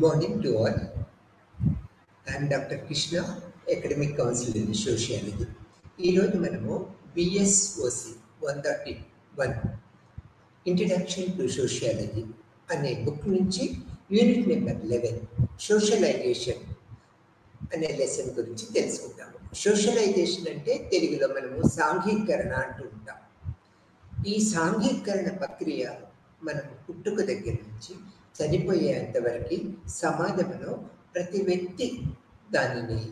morning to all. I am Dr. Krishna, Academic Counselor in Sociology. ఈరోజు మనము బిఎస్ఓసి 131 introduction to sociology అనే book నుంచి unit number 11 socialisation అనే lesson గురించి తెలుసుకుంటాము. సోషలైజేషన్ అంటే తెలుగులో మనము సాంఘీకరణ అంటూ ఉంటాం. ఈ సాంఘీకరణ ప్రక్రియ మనం పుట్టుక దగ్గర నుంచి చనిపోయేంత వరకు సమాజంలో ప్రతి వ్యక్తి దానిని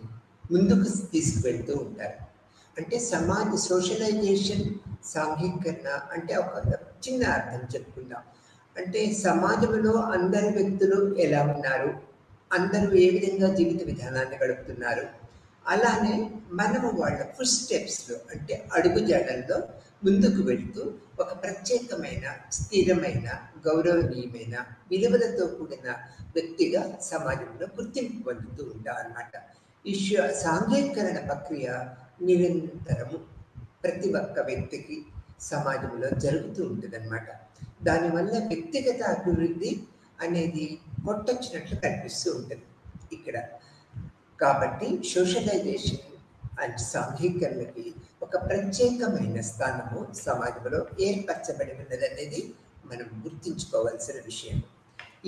ముందుకు తీసుకువెళ్తూ ఉంటారు. అంటే సోషలైజేషన్ సాంఘీకరణ అంటే ఒక చిన్న అర్థం చెప్పుకుందాం. అంటే సమాజంలో అందరి వ్యక్తులు ఎలా ఉన్నారు, అందరూ ఏ విధంగా జీవిత విధానాన్ని గడుపుతున్నారు, అలానే మనము వాళ్ళ ఫుట్ స్టెప్స్లో అంటే అడుగుజాడల్లో ముందుకు వెళుతూ ఒక ప్రత్యేకమైన స్థిరమైన గౌరవనీయమైన విలువలతో కూడిన వ్యక్తిగా సమాజంలో గుర్తింపు పొందుతూ ఉంటాం అన్నమాట. ఈ సాంఘీకరణ ప్రక్రియ నిరంతరము ప్రతి ఒక్క వ్యక్తికి సమాజంలో జరుగుతూ ఉంటుంది అన్నమాట. దానివల్ల వ్యక్తిగత అభివృద్ధి అనేది కొట్టొచ్చినట్లు కనిపిస్తూ ఉంటుంది ఇక్కడ. కాబట్టి సోషలైజేషన్ అండ్ సాంఘీకరణకి ఒక ప్రత్యేకమైన స్థానము సమాజంలో ఏర్పరచబడి ఉన్నది అనేది మనం గుర్తించుకోవాల్సిన విషయం.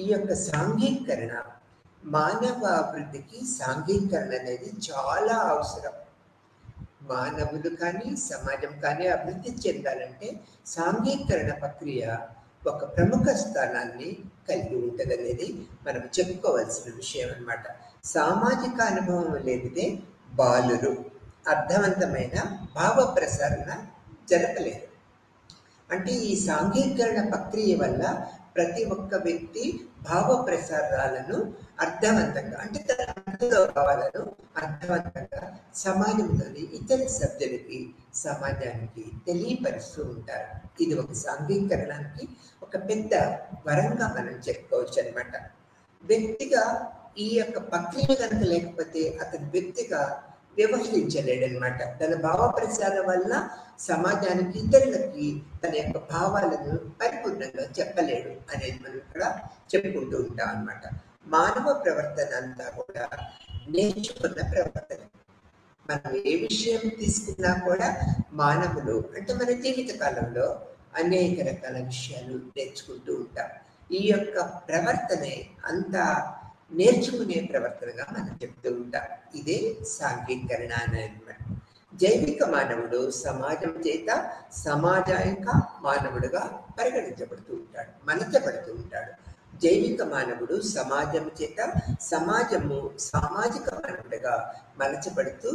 ఈ యొక్క సాంఘీకరణ మానవ అభివృద్ధికి సాంఘీకరణ అనేది చాలా అవసరం. మానవులు కానీ సమాజం కానీ అభివృద్ధి చెందాలంటే సాంఘీకరణ ప్రక్రియ ఒక ప్రముఖ స్థానాన్ని కలిగి ఉంటుంది అనేది మనం చెప్పుకోవాల్సిన విషయం అన్నమాట. సామాజిక అనుభవం లేనిదే బాలురు అర్థవంతమైన భావ ప్రసారణ జరపలేదు. అంటే ఈ సాంఘీకరణ ప్రక్రియ వల్ల ప్రతి ఒక్క వ్యక్తి భావ ప్రసారాలను అర్థవంతంగా అంటే తన మనసులో భావాలను అర్థవంతంగా సమాజంలోని ఇతర సభ్యులకి సమాజానికి తెలియపరుస్తూ ఉంటారు. ఇది ఒక సాంఘీకరణానికి ఒక పెద్ద వరంగా మనం చెప్పుకోవచ్చు అనమాట. వ్యక్తిగా ఈ యొక్క ప్రక్రియ కనుక లేకపోతే అతని వ్యక్తిగా వ్యవహరించలేడనమాట. తన భావ ప్రసారం వల్ల సమాజానికి ఇతరులకి తన యొక్క భావాలను పరిపూర్ణంగా చెప్పలేడు అనేది మనం ఇక్కడ చెప్పుకుంటూ ఉంటాం అన్నమాట. మానవ ప్రవర్తన అంతా కూడా నేర్చుకున్న ప్రవర్తన. మనం ఏ విషయం తీసుకున్నా కూడా మానవులు అంటే మన జీవిత కాలంలో అనేక రకాల విషయాలు నేర్చుకుంటూ ఉంటాం. ఈ యొక్క ప్రవర్తనే అంత నేర్చుకునే ప్రవర్తనగా మనం చెప్తూ ఉంటాం. ఇదే సాంఘీకరణ అనేది. జైవిక మానవుడు సమాజం చేత సమాజానిక మానవుడుగా పరిగణించబడుతూ ఉంటాడు, మలచబడుతూ ఉంటాడు. జైవిక మానవుడు సమాజం చేత సమాజము సామాజిక మానవుడిగా మలచబడుతూ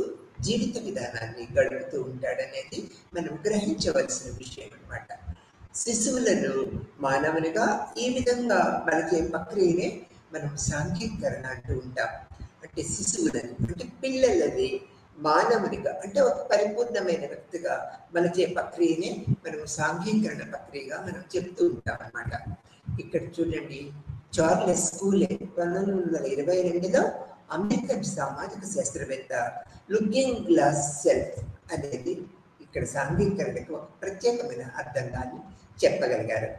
జీవిత విధానాన్ని గడుపుతూ ఉంటాడనేది మనం గ్రహించవలసిన విషయం అన్నమాట. శిశువులను మానవునిగా ఈ విధంగా మలచే ప్రక్రియనే మనం సాంఘీకరణ అంటూ ఉంటాం. అంటే శిశువులని అంటే పిల్లలని మానవునిగా అంటే ఒక పరిపూర్ణమైన వ్యక్తిగా మలచే ప్రక్రియనే మనం సాంఘీకరణ ప్రక్రియగా మనం చెప్తూ ఉంటాం అన్నమాట. ఇక్కడ చూడండి, చార్లెస్ స్కూలే 1922లో అమెరికన్ సామాజిక శాస్త్రవేత్త లుకింగ్ గ్లాస్ సెల్ఫ్ అనేది ఇక్కడ సాంఘీకరణకు ఒక ప్రత్యేకమైన అర్థంగాన్ని చెప్పగలిగారు.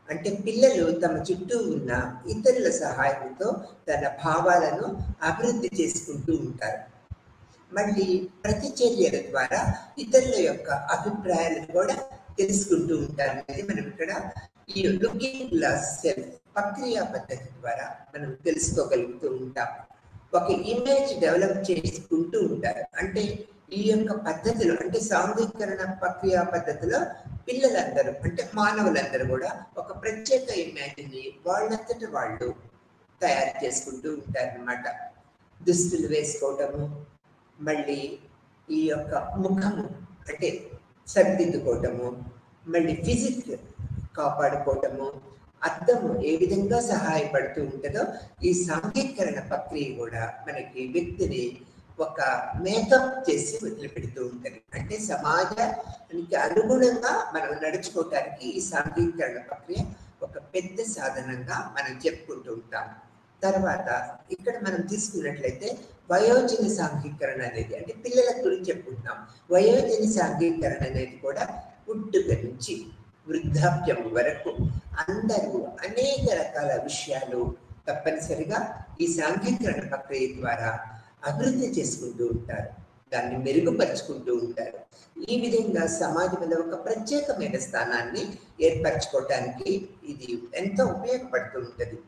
అంటే పిల్లలు తమ చుట్టూ ఉన్న ఇతరుల సహాయంతో తన భావాలను అభివృద్ధి చేసుకుంటూ ఉంటారు. మళ్ళీ ప్రతిచర్యల ద్వారా ఇతరుల యొక్క అభిప్రాయాలను కూడా తెలుసుకుంటూ ఉంటారు అనేది మనం ఇక్కడ ఈ లుకింగ్ గ్లాస్ సెల్ఫ్ ప్రక్రియ పద్ధతి ద్వారా మనం తెలుసుకోగలుగుతూ ఉంటాం. ఒక ఇమేజ్ డెవలప్ చేసుకుంటూ ఉంటారు. అంటే ఈ యొక్క పద్ధతిలో అంటే సాంఘీకరణ ప్రక్రియ పద్ధతిలో పిల్లలందరూ అంటే మానవులందరూ కూడా ఒక ప్రత్యేక ఇమేజ్ని వాళ్ళంతటి వాళ్ళు తయారు చేసుకుంటూ ఉంటారన్నమాట. దుస్తులు వేసుకోవటము, మళ్ళీ ఈ యొక్క ముఖము అంటే సరిదిద్దుకోవటము, మళ్ళీ ఫిజిక్ కాపాడుకోవటము, అర్థము ఏ విధంగా సహాయపడుతూ ఉంటుందో ఈ సాంఘీకరణ ప్రక్రియ కూడా మనకి వ్యక్తిని ఒక మేకప్ చేసి వదిలిపెడుతూ ఉంటుంది. అంటే సమాజానికి అనుగుణంగా మనం నడుచుకోవటానికి ఈ సాంఘీకరణ ప్రక్రియ ఒక పెద్ద సాధనంగా మనం చెప్పుకుంటూ ఉంటాం. తర్వాత ఇక్కడ మనం తీసుకున్నట్లయితే వయోజన సాంఘీకరణ అనేది అంటే పిల్లల గురించి చెప్పుకుంటున్నాం. వయోజన సాంఘీకరణ అనేది కూడా పుట్టుక నుంచి వృద్ధాప్యం వరకు అందరూ అనేక రకాల విషయాలు తప్పనిసరిగా ఈ సాంఘికీకరణ ప్రక్రియ ద్వారా అభివృద్ధి చేసుకుంటూ ఉంటారు, దాన్ని మెరుగుపరుచుకుంటూ ఉంటారు. ఈ విధంగా సమాజంలో ఒక ప్రత్యేకమైన స్థానాన్ని ఏర్పరచుకోవటానికి ఇది ఎంతో ఉపయోగపడుతూ ఉంటుంది.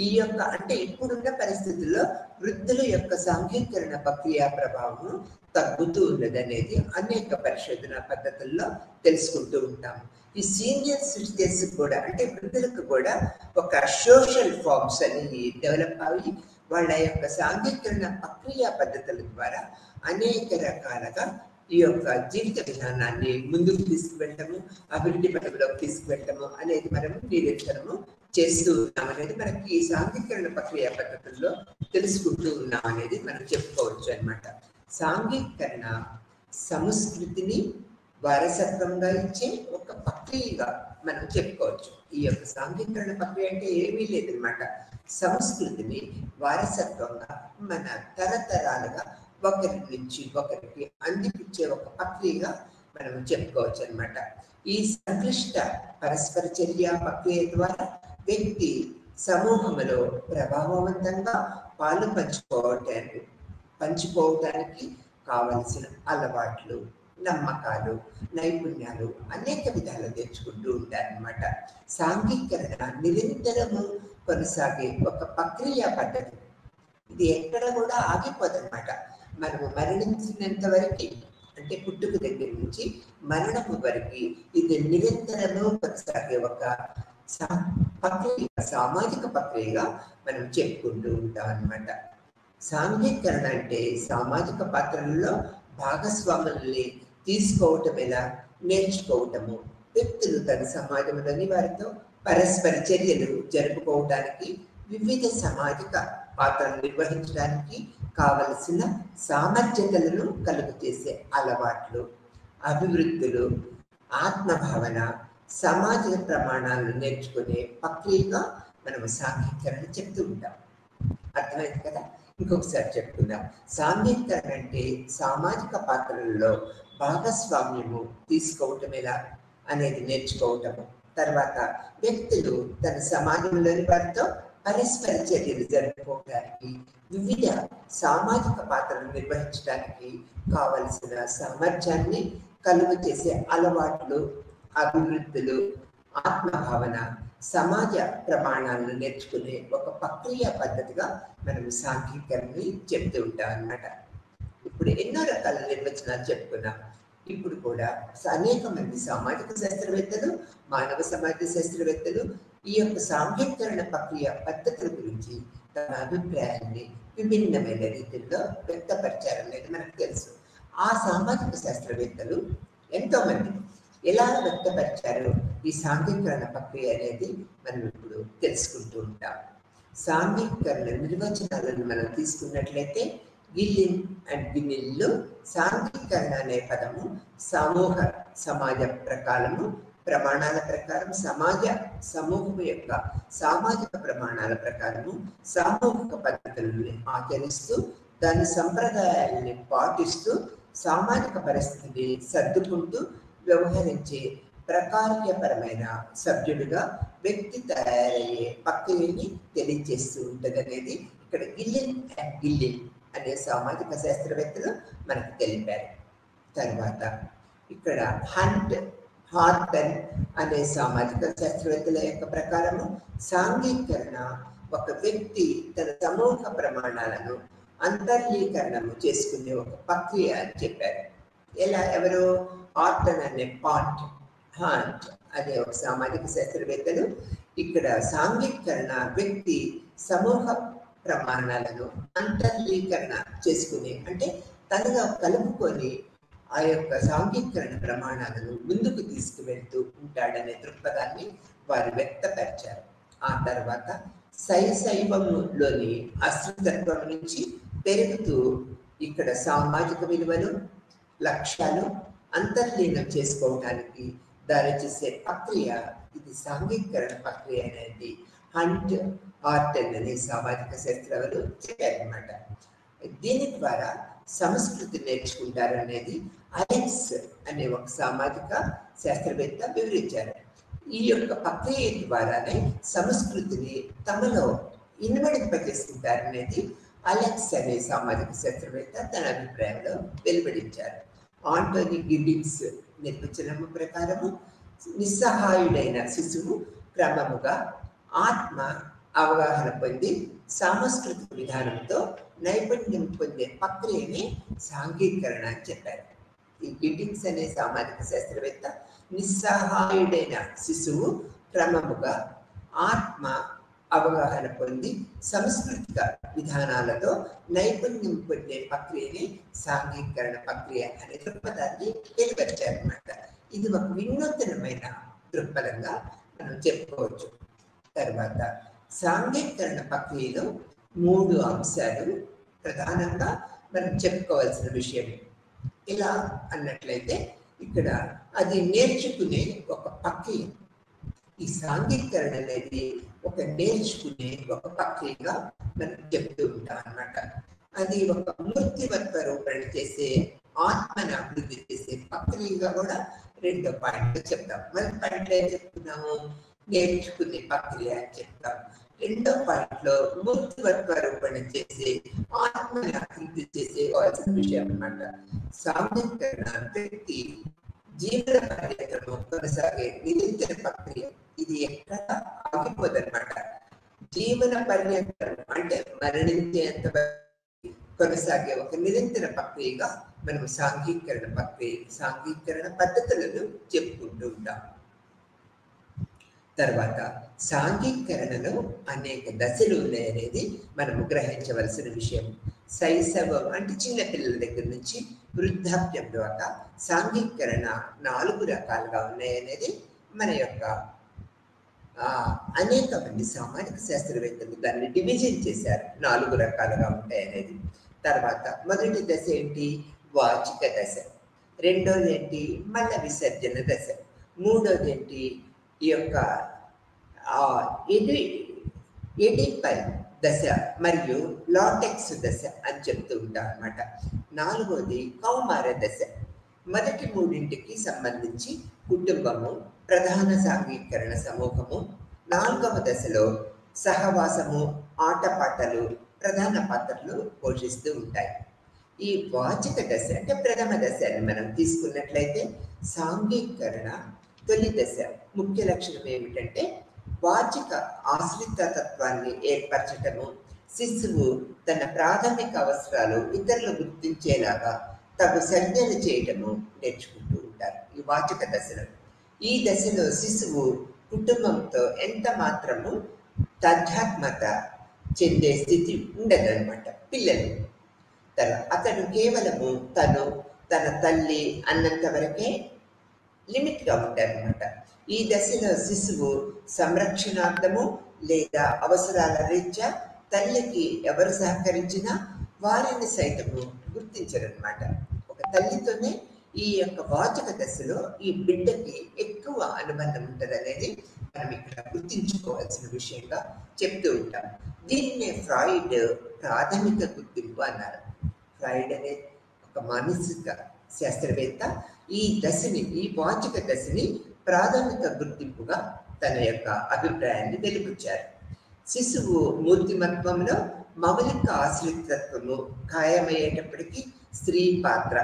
ఈ యొక్క అంటే ఇప్పుడున్న పరిస్థితుల్లో వృద్ధుల యొక్క సాంఘికీకరణ ప్రక్రియ ప్రభావం తగ్గుతూ ఉన్నది అనేది అనేక పరిశోధన పద్ధతుల్లో తెలుసుకుంటూ ఉంటాము. ఈ సీనియర్ సిటిజన్స్ కూడా అంటే వృద్ధులకు కూడా ఒక సోషల్ ఫార్మ్స్ అని డెవలప్ అవి వాళ్ళ యొక్క సాంఘికీకరణ ప్రక్రియ పద్ధతుల ద్వారా అనేక రకాలుగా ఈ యొక్క జీవిత విధానాన్ని ముందుకు తీసుకువెళ్ళటము, అభివృద్ధి పథంలోకి తీసుకువెళ్ళటము అనేది మనము నిరంతరము చేస్తూ ఉన్నాం అనేది మనకి ఈ సాంఘికీకరణ ప్రక్రియ పద్ధతుల్లో తెలుసుకుంటూ ఉన్నాం అనేది మనం చెప్పుకోవచ్చు అనమాట. సాంఘికీకరణ సంస్కృతిని వారసత్వంగా ఇచ్చే ఒక ప్రక్రియగా మనం చెప్పుకోవచ్చు. ఈ యొక్క సాంఘికీకరణ ప్రక్రియ అంటే ఏమీ లేదనమాట, సంస్కృతిని వారసత్వంగా మన తరతరాలుగా ఒకరి నుంచి ఒకరికి అందిపించే ఒక ప్రక్రియగా మనం చెప్పుకోవచ్చు అనమాట. ఈ సంక్లిష్ట పరస్పర చర్య ప్రక్రియ ద్వారా వ్యక్తి సమూహంలో ప్రభావవంతంగా పాలు పంచుకోవటానికి కావలసిన అలవాట్లు, నమ్మకాలు, నైపుణ్యాలు అనేక విధాలు తెచ్చుకుంటూ ఉంటారన్నమాట. సాంఘికీకరణ నిరంతరము కొనసాగే ఒక ప్రక్రియ పద్ధతి. ఇది ఎక్కడ కూడా ఆగిపోదన్నమాట. మనము మరణించినంత వరకు అంటే పుట్టుక దగ్గర నుంచి మరణము వరకు ఇది నిరంతరము కొనసాగే ఒక ప్రక్రియ, సామాజిక ప్రక్రియగా మనం చెప్పుకుంటూ ఉంటాం అన్నమాట. సాంఘికీకరణ అంటే సామాజిక పాత్రలలో భాగస్వాముల్ని తీసుకోవటం ఎలా నేర్చుకోవటము, వ్యక్తులు తన సమాజంలోని వారితో పరస్పర చర్యలు జరుపుకోవటానికి, వివిధ సామాజిక పాత్రలు నిర్వహించడానికి కావలసిన సామర్థ్యతలను కలుగు చేసే అలవాట్లు, అభివృద్ధులు, ఆత్మభావన, సమాజ ప్రమాణాలను నేర్చుకునే ప్రక్రియగా మనం సాంఘికీకరణ చెప్తూ ఉంటాం. అర్థమైంది కదా? ఇంకొకసారి చెప్పుకుందాం. సాంఘికీకరణ అంటే సామాజిక పాత్రలలో భాగస్వామ్యము తీసుకోవటం ఎలా అనేది నేర్చుకోవటము, తర్వాత వ్యక్తులు తన సమాజంలోని వారితో పరస్పర చర్యలు జరుపుకోవడానికి, వివిధ సామాజిక పాత్రలు నిర్వహించడానికి కావలసిన సామర్థ్యాన్ని కలుగు చేసే అలవాట్లు, అభివృద్ధులు, ఆత్మభావన, సమాజ ప్రమాణాలను నేర్చుకునే ఒక ప్రక్రియ పద్ధతిగా మనం సాంఘికీకరణని చెప్తూ ఉంటాం అన్నమాట. ఇప్పుడు ఎన్నో రకాల నిర్వచనాలు చెప్పుకున్నాం. ఇప్పుడు కూడా అనేక మంది సామాజిక శాస్త్రవేత్తలు, మానవ సమాజ శాస్త్రవేత్తలు ఈ యొక్క సాంఘికీకరణ ప్రక్రియ పద్ధతుల గురించి తమ అభిప్రాయాన్ని విభిన్నమైన రీతిలో వ్యక్తపరిచారనేది మనకు తెలుసు. ఆ సామాజిక శాస్త్రవేత్తలు ఎంతో మంది ఎలా వ్యక్తపరిచారు ఈ సాంఘికీకరణ ప్రక్రియ అనేది మనం ఇప్పుడు తెలుసుకుంటూ ఉంటాం. సాంఘికీకరణ నిర్వచనాలను మనం తీసుకున్నట్లయితే గిల్లిన్ అండ్ గిన్నిన్లు సాంఘికీకరణ అనే పదము సమాజ ప్రమాణాల ప్రకారం సమూహం యొక్క సామాజిక ప్రమాణాల ప్రకారము సామూహిక పద్ధతులను ఆచరిస్తూ దాని సంప్రదాయాలని పాటిస్తూ సామాజిక పరిస్థితిని సర్దుకుంటూ వ్యవహరించే ప్రకార్యపరమైన సభ్యుడిగా వ్యక్తి తయారయ్యే ప్రక్రియని తెలియజేస్తూ ఉంటుంది అనేది ఇక్కడ గిల్లిన్ అండ్ గిల్లిన్ అనే సామాజిక శాస్త్రవేత్తలు మనకు తెలిపారు. తర్వాత ఇక్కడ హార్టన్ అనే సామాజిక శాస్త్రవేత్తల యొక్క ప్రకారము సాంఘికీకరణ ఒక వ్యక్తి తన సమూహ ప్రమాణాలను అంతర్లీకరణము చేసుకునే ఒక ప్రక్రియ అని చెప్పారు. ఎవరు హార్టన్ అనే హాంట్ అనే ఒక సామాజిక శాస్త్రవేత్తలు ఇక్కడ సాంఘికీకరణ వ్యక్తి సమూహ ప్రమాణాలను అంతర్లీకరణ చేసుకుని అంటే తనగా కలుపుకొని ఆ యొక్క సాంఘికీకరణ ప్రమాణాలను ముందుకు తీసుకువెళ్తూ ఉంటాడనే దృక్పథాన్ని వారు వ్యక్తపరిచారు. ఆ తర్వాత శైవంలోని అశ్రుతత్వం నుంచి పెరుగుతూ ఇక్కడ సామాజిక విలువలు, లక్ష్యాలు అంతర్లీనం చేసుకోవడానికి దారిచేసే ప్రక్రియ ఇది సాంఘికీకరణ ప్రక్రియ అనేది హార్టన్ అనే సామాజిక శాస్త్రవేత్తలు చెప్పారన్నమాట. దీని ద్వారా సంస్కృతి నేర్చుకుంటారు అనేది అలెక్స్ అనే ఒక సామాజిక శాస్త్రవేత్త వివరించారు. ఈ యొక్క ప్రక్రియ ద్వారానే సంస్కృతిని తమలో చేసుకుంటారనేది అలెక్స్ అనే సామాజిక శాస్త్రవేత్త తన అభిప్రాయంలో వెలువడించారు. ఆంటోనీ గిడ్డింగ్స్ నిర్వచనం ప్రకారము నిస్సహాయుడైన శిశువు క్రమముగా ఆత్మ అవగాహన పొంది సాంస్కృతిక విధానంతో నైపుణ్యం పొందే ప్రక్రియని సాంఘీకరణ అని చెప్పారు. ఈ గిడ్డింగ్స్ అనే సామాజిక శాస్త్రవేత్త నిస్సహాయుడైన శిశువు క్రమముగా ఆత్మ అవగాహన పొంది సాంస్కృతిక విధానాలతో నైపుణ్యం పొందే ప్రక్రియని సాంఘీకరణ ప్రక్రియ అనే దృక్పథాన్ని వెలువచ్చారన్నమాట. ఇది ఒక వినూత్నమైన దృక్పథంగా మనం చెప్పుకోవచ్చు. తర్వాత సాంఘీకరణ ప్రక్రియలో 3 అంశాలు ప్రధానంగా మనం చెప్పుకోవాల్సిన విషయం. ఇలా అన్నట్లయితే ఇక్కడ అది నేర్చుకునే ఒక ప్రక్రియ. ఈ సాంఘీకరణ అనేది ఒక నేర్చుకునే ఒక ప్రక్రియగా మనం చెప్తూ ఉంటాం అన్నమాట. అది ఒక మూర్తివత్వ రూపణ చేసే ఆత్మని అభివృద్ధి చేసే ప్రక్రియగా కూడా 2వ పాయింట్ చెప్తాం. 1 పాయింట్ ఏం చెప్తున్నాము? నేర్చుకునే ప్రక్రియ అని చెప్తాం. 2వ పాయింట్ లో మూర్తివత్వ రూపణ చేసే ఆత్మని అభివృద్ధి చేసేవాల్సిన విషయం అన్నమాట. సాంఘీకరణ వ్యక్తి జీవన పర్యంతము కొనసాగే నిరంతర ప్రక్రియ. ఇది ఎక్కడ ఆగిపోదన్నమాట. జీవన పర్యంతం అంటే మరణించేంత కొనసాగే ఒక నిరంతర ప్రక్రియగా మనం సాంఘీకరణ పద్ధతులను చెప్పుకుంటూ ఉంటాం. తర్వాత సాంఘీకరణలో అనేక దశలు ఉన్నాయనేది మనము గ్రహించవలసిన విషయం. శైశవం అంటే చిన్న పిల్లల దగ్గర నుంచి వృద్ధాప్యం దాకా సాంఘీకరణ 4 రకాలుగా ఉన్నాయనేది మన యొక్క అనేక మంది సామాజిక శాస్త్రవేత్తలు దాన్ని డివిజన్ చేశారు. 4 రకాలుగా ఉంటాయనేది. తర్వాత మొదటి దశ ఏంటి? వాచిక దశ. రెండోది ఏంటి? మల విసర్జన దశ. మూడోది ఏంటి? ఈ యొక్క ఎడిపల్ దశ మరియు లాటెక్స్ దశ అని చెప్తూ ఉంటాం అన్నమాట. 4వది కౌమార దశ. మొదటి 3ంటికి సంబంధించి కుటుంబము, ప్రధాన సాంఘీకరణ సమూహము, 4వ దశలో సహవాసము, ఆటపాటలు ప్రధాన పాత్రలు పోషిస్తూ ఉంటాయి. ఈ వాచిక దశ అంటే ప్రథమ దశ అని మనం తీసుకున్నట్లయితే సాంఘీకరణ తొలి దశ ముఖ్య లక్షణం ఏమిటంటే వాచిక ఆశ్రితత్వాన్ని ఏర్పరచటము, శిశువు తన ప్రాథమిక అవసరాలు ఇతరులు గుర్తించేలాగా తగు సర్జలు చేయటము నేర్చుకుంటూ ఉంటారు ఈ వాచిక దశలో. ఈ దశలో శిశువు కుటుంబంతో ఎంత మాత్రము తాదాత్మ్యత చెందే స్థితి ఉండదన్నమాట. పిల్లలు అతను కేవలము తన తల్లి అన్నంత వరకే లిమిట్గా ఉంటారనమాట. ఈ దశలో శిశువు సంరక్షణార్థము లేదా అవసరాల రీత్యా తల్లికి ఎవరు సహకరించినా వారిని సైతము గుర్తించరనమాట. ఒక తల్లితోనే ఈ యొక్క వాచక దశలో ఈ బిడ్డకి ఎక్కువ అనుబంధం ఉంటుంది అనేది మనం ఇక్కడ గుర్తించుకోవాల్సిన విషయంగా చెప్తూ ఉంటాం. దీన్నే ఫ్రాయిడ్ ప్రాథమిక గుర్తింపు అన్నారు. ఫ్రాయిడ్ అనే ఒక మానసిక శాస్త్రవేత్త ఈ వాచక దశని ప్రాథమిక గుర్తింపుగా తన యొక్క అభిప్రాయాన్ని వెలిబుచ్చారు. శిశువు మూర్తిమత్వంలో మౌలిక ఆశ్రితత్వము ఖాయమయ్యేటప్పటికీ స్త్రీ పాత్ర,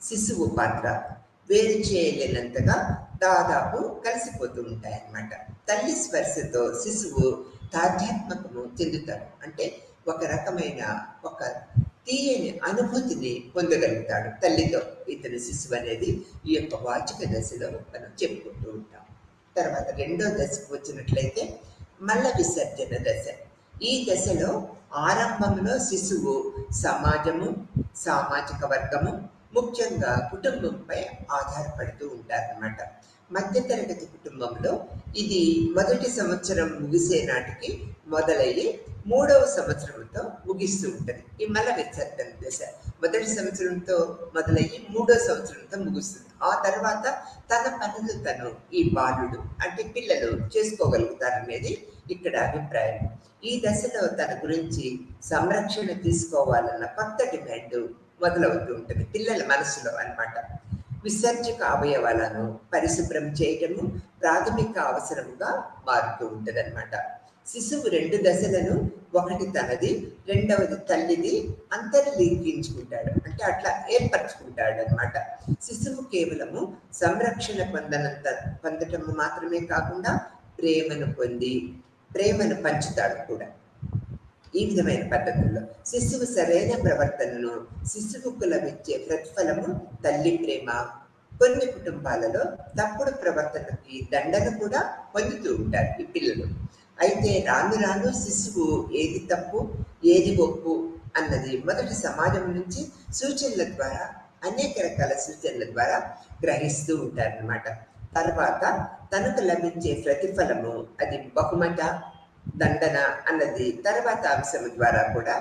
శిశువు పాత్ర వేరు చేయలేనంతగా దాదాపు కలిసిపోతూ ఉంటాయన్నమాట. తల్లి స్పర్శతో శిశువు తాదాత్మ్యము చెందుతాడు. అంటే ఒక రకమైన ఒక తీయని అనుభూతిని పొందగలుగుతాడు తల్లితో ఇతని శిశువు అనేది ఈ యొక్క వాచిక దశలో మనం చెప్పుకుంటూ ఉంటాం. తర్వాత రెండో దశకు వచ్చినట్లయితే మల విసర్జన దశ. ఈ దశలో ఆరంభంలో శిశువు సమాజము, సామాజిక వర్గము, ముఖ్యంగా కుటుంబంపై ఆధారపడుతూ ఉంటారన్నమాట. మధ్యతరగతి కుటుంబంలో ఇది మొదటి సంవత్సరం ముగిసే నాటికి మొదలయ్యి 3వ సంవత్సరంతో ముగిస్తూ ఉంటుంది. ఈ మల విసర్జన దశ మొదటి సంవత్సరంతో మొదలయ్యి 3వ సంవత్సరంతో ముగుస్తుంది. ఆ తర్వాత తన పనులు ఈ బాలుడు అంటే పిల్లలు చేసుకోగలుగుతారనేది ఇక్కడ అభిప్రాయం. ఈ దశలో తన గురించి సంరక్షణ తీసుకోవాలన్న కొత్త డిమాండ్ మొదలవుతూ ఉంటుంది పిల్లల మనసులో అన్నమాట. విసర్జక అవయవాలను పరిశుభ్రం చేయటము ప్రాథమిక అవసరముగా మారుతూ ఉంటుంది అన్నమాట. శిశువు 2 దశలను, ఒకటి తనది, రెండవది తల్లిది అంతర్లీకించుకుంటాడు. అంటే అట్లా ఏర్పరచుకుంటాడు అనమాట. శిశువు కేవలము సంరక్షణ పొందటము మాత్రమే కాకుండా ప్రేమను పొంది ప్రేమను పంచుతాడు కూడా. ఈ విధమైన పద్ధతుల్లో శిశువు సరైన ప్రవర్తనను, శిశువుకు లభించే ప్రతిఫలము తల్లి ప్రేమ. కొన్ని కుటుంబాలలో తప్పుడు ప్రవర్తనకి దండన కూడా పొందుతూ ఉంటారు ఈ పిల్లలు. అయితే రాను రాను శిశువు ఏది తప్పు ఏది ఒప్పు అన్నది మొదటి సమాజం నుంచి సూచనల ద్వారా, అనేక రకాల సూచనల ద్వారా గ్రహిస్తూ ఉంటారన్నమాట. తర్వాత తనకు లభించే ప్రతిఫలము, అది బహుమత దండన అన్నది తర్వాత అంశం ద్వారా కూడా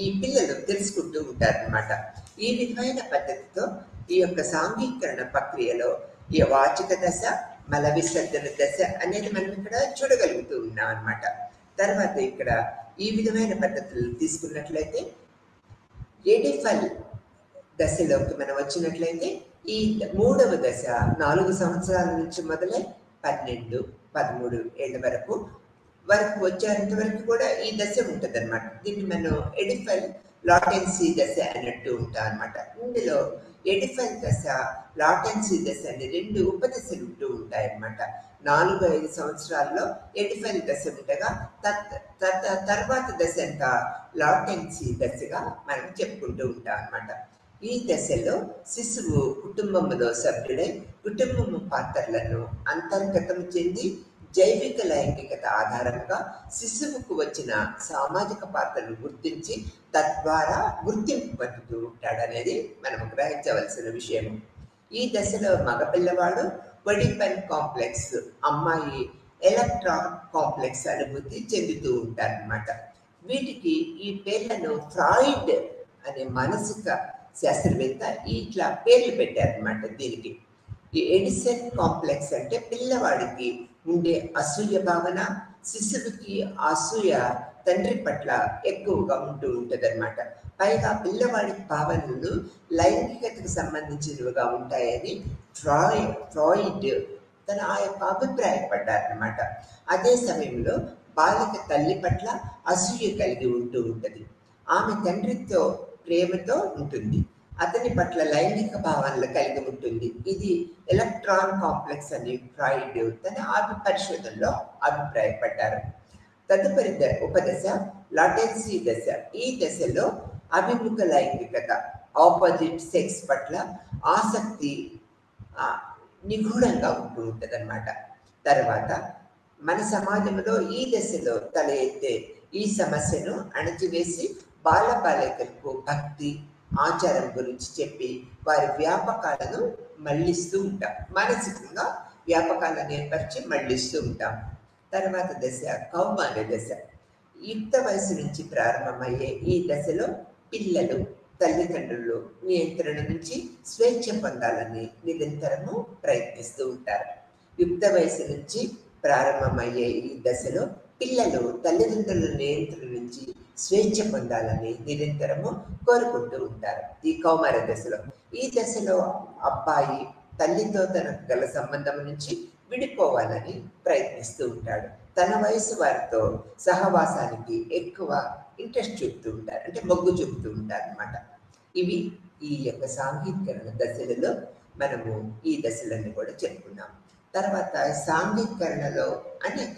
ఈ పిల్లలు తెలుసుకుంటూ ఉంటారన్నమాట. ఈ విధమైన పద్ధతితో ఈ యొక్క సాంఘీకరణ ప్రక్రియలో ఈ వాచిక దశ, మల విసర్జన దశ అనేది మనం ఇక్కడ చూడగలుగుతూ ఉన్నాం అన్నమాట. తర్వాత ఇక్కడ ఈ విధమైన పద్ధతులు తీసుకున్నట్లయితే ఎడిఫల్ దశలోకి మనం వచ్చినట్లయితే ఈ 3వ దశ 4 సంవత్సరాల నుంచి మొదలై 12, 13 ఏళ్ళ వరకు వచ్చేంత వరకు కూడా ఈ దశ ఉంటుంది అనమాట. దీన్ని మనం ఎడిఫల్ లాటెన్సీ దశ అన్నట్టు ఉంటాం అనమాట. ఇందులో ఎడిఫల్ దశ, లాటెన్సీ దశ అని 2 ఉపదశలు ఉంటూ ఉంటాయి అన్నమాట. 4-5 సంవత్సరాల్లో ఎడిఫల్ దశ ఉండగా తర్వాత దశ అంతా లాటెన్సీ దశగా మనం చెప్పుకుంటూ ఉంటాం అన్నమాట. ఈ దశలో శిశువు కుటుంబంలో సభ్యుడై కుటుంబము పాత్రలను అంతర్గతం చెంది జైవిక లైంగికత ఆధారంగా శిశువుకు వచ్చిన సామాజిక పాత్రను గుర్తించి తద్వారా గుర్తింపు పొందుతూ ఉంటాడనేది మనం గ్రహించవలసిన విషయం. ఈ దశలో మగపిల్లవాడు ఒడిపన్ కాంప్లెక్స్, అమ్మాయి ఎలక్ట్రాన్ కాంప్లెక్స్ అనుభూతి చెందుతూ ఉంటారన్నమాట. వీటికి ఈ పేర్లను ఫ్రాయిడ్ అనే మానసిక శాస్త్రవేత్త ఇట్లా పేర్లు పెట్టారన్నమాట. దీనికి ఈ ఎడిసన్ కాంప్లెక్స్ అంటే పిల్లవాడికి ఉండే అసూయ భావన, శిశువుకి అసూయ తండ్రి పట్ల ఎక్కువగా ఉంటూ ఉంటుంది అనమాట. పైగా పిల్లవాడి భావనలు లైంగికతకు సంబంధించినవిగా ఉంటాయని ఫ్రాయిడ్ తన ఆ యొక్క అభిప్రాయపడ్డారనమాట. అదే సమయంలో బాలిక తల్లి పట్ల అసూయ కలిగి ఉంటూ ఉంటుంది. ఆమె తండ్రితో ప్రేమతో ఉంటుంది, అతని పట్ల లైంగిక భావనలు కలిగి ఉంటుంది. ఇది ఎలక్ట్రాన్ కాంప్లెక్స్ అని ఫ్రాయిడ్ తన పరిశోధనలో అభిప్రాయపడ్డారు. తదుపరి ఉపదశ లాటెన్సీ దశ. ఈ దశలో అభిముఖ లైంగికత, ఆపోజిట్ సెక్స్ పట్ల ఆసక్తి నిగూఢంగా ఉంటూ ఉంటుంది అన్నమాట. తర్వాత మన సమాజంలో ఈ దశలో తల ఎత్తే ఈ సమస్యను అణచివేసి బాలబాలికలకు భక్తి, ఆచారం గురించి చెప్పి వారి వ్యాపకాలను మళ్ళిస్తూ ఉంటాం. మానసికంగా వ్యాపకాలను ఏర్పరిచి మళ్ళిస్తూ ఉంటాం. తర్వాత దశ కౌమార దశ. యుక్త వయసు నుంచి ప్రారంభమయ్యే ఈ దశలో పిల్లలు తల్లిదండ్రులు నియంత్రణ నుంచి స్వేచ్ఛ పొందాలని నిరంతరము ప్రయత్నిస్తూ ఉంటారు. యుక్త వయసు నుంచి ప్రారంభమయ్యే ఈ దశలో పిల్లలు తల్లిదండ్రుల నియంత్రణ నుంచి స్వేచ్ఛ పొందాలని నిరంతరము కోరుకుంటూ ఉంటారు ఈ కౌమార దశలో. ఈ దశలో అబ్బాయి తల్లితో తనకు గల సంబంధం నుంచి విడిపోవాలని ప్రయత్నిస్తూ ఉంటాడు. తన వయసు వారితో సహవాసానికి ఎక్కువ ఇంట్రెస్ట్ చూపుతూ ఉంటారు, అంటే మొగ్గు చూపుతూ ఉంటారు అన్నమాట. ఇవి ఈ యొక్క సాంఘికీకరణ దశలలో మనము ఈ దశలన్నీ కూడా చెప్పుకున్నాం. తర్వాత సాంఘికీకరణలో అనేక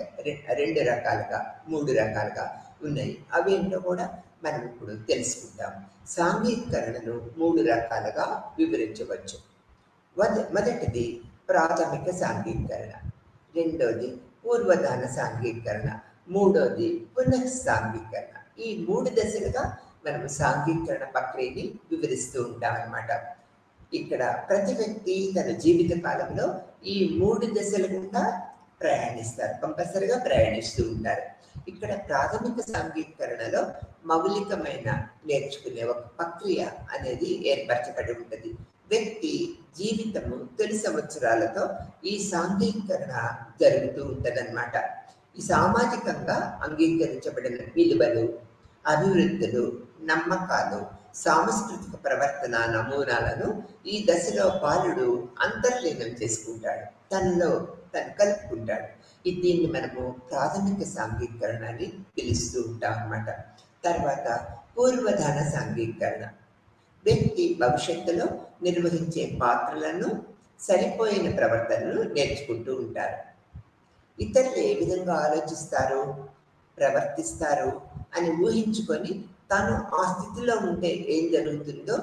2 రకాలుగా 3 రకాలుగా ఉన్నాయి. అవేంటో కూడా మనం ఇప్పుడు తెలుసుకుందాం. సాంఘికీకరణను 3 రకాలుగా వివరించవచ్చు. మొదటిది ప్రాథమిక సాంఘికీకరణ, రెండోది పూర్వధాన సాంఘికీకరణ, మూడోది పునఃసాంఘికరణ. ఈ 3 దశలుగా మనము సాంఘికీకరణ ప్రక్రియని వివరిస్తూ ఉంటాం అన్నమాట. ఇక్కడ ప్రతి వ్యక్తి తన జీవిత కాలంలో ఈ 3 దశల గుండా ప్రయాణిస్తారు, కంపల్సరిగా ప్రయాణిస్తూ ఉంటారు. ఇక్కడ ప్రాథమిక సాంఘికీకరణలో మౌలికమైన నేర్చుకునే ఒక ప్రక్రియ అనేది ఏర్పరచబడి ఉంటుంది. వ్యక్తి జీవితము తొలి సంవత్సరాలతో ఈ సాంఘికీకరణ జరుగుతూ ఉంటుందన్నమాట. ఈ సామాజికంగా అంగీకరించబడిన విలువలు, అభివృద్ధులు, నమ్మకాలు, సాంస్కృతిక ప్రవర్తన నమూనాలను ఈ దశలో బాలుడు అంతర్లీనం చేసుకుంటాడు, తనలో తను కలుపుకుంటాడు. దీన్ని మనము ప్రాథమిక సాంఘికీకరణ అని పిలుస్తూ ఉంటాం అన్నమాట. తర్వాత పూర్వధాన సాంఘికీకరణ. వ్యక్తి భవిష్యత్తులో నిర్వహించే పాత్రలను, సరిపోయిన ప్రవర్తనను నేర్చుకుంటూ ఉంటారు. ఇతరులు ఏ విధంగా ఆలోచిస్తారు, ప్రవర్తిస్తారు అని ఊహించుకొని తాను ఆ స్థితిలో ఉంటే ఏం జరుగుతుందో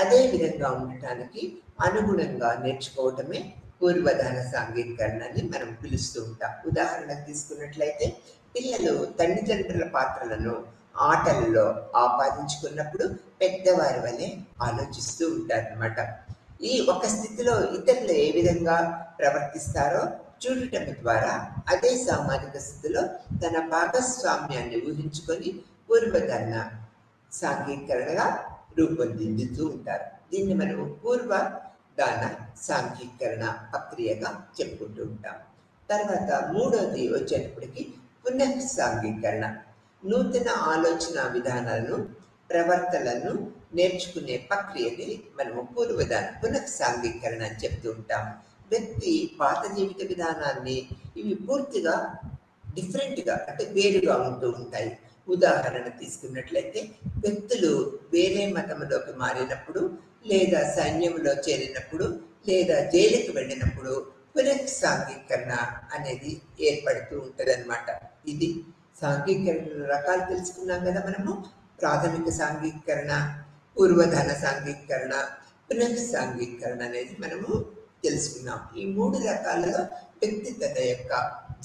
అదే విధంగా ఉండటానికి అనుగుణంగా నేర్చుకోవటమే పూర్వధాన సాంఘికీకరణ అని మనం పిలుస్తూ ఉంటాం. ఉదాహరణకు తీసుకున్నట్లయితే పిల్లలు తల్లిదండ్రుల పాత్రలను ఆటలలో ఆపాదించుకున్నప్పుడు పెద్దవారి వలె ఆలోచిస్తూ ఉంటారన్నమాట. ఈ ఒక స్థితిలో ఇతరులు ఏ విధంగా ప్రవర్తిస్తారో చూడటం ద్వారా అదే సామాజిక స్థితిలో తన భాగస్వామ్యాన్ని ఊహించుకొని పూర్వధాన సాంఘికీకరణగా రూపొందించుతూ ఉంటారు. దీన్ని మనం పూర్వధాన సాంఘికీకరణ ప్రక్రియగా చెప్పుకుంటూ ఉంటాం. తర్వాత మూడవది వచ్చేటప్పటికి పునః సాంఘికీకరణ. నూతన ఆలోచన విధానాలను, ప్రవర్తనలను నేర్చుకునే ప్రక్రియని మనము పునః సాంఘికీకరణ అని చెప్తూ ఉంటాం. వ్యక్తి పాత జీవిత విధానాన్ని ఇవి పూర్తిగా డిఫరెంట్గా అంటే వేరుగా ఉంటూ ఉంటాయి. ఉదాహరణ తీసుకున్నట్లయితే వ్యక్తులు వేరే మతంలోకి మారినప్పుడు, లేదా సైన్యంలో చేరినప్పుడు, లేదా జైలుకి వెళ్ళినప్పుడు పునః సాంఘికీకరణ అనేది ఏర్పడుతూ ఉంటుంది అన్నమాట. ఇది సాంఘికీకరణ రకాలు తెలుసుకున్నాం కదా మనము. ప్రాథమిక సాంఘికీకరణ, పూర్వధాన సాంఘికీకరణ, పునః సాంఘికీకరణ అనేది మనము తెలుసుకున్నాం. ఈ మూడు రకాలలో వ్యక్తి తన యొక్క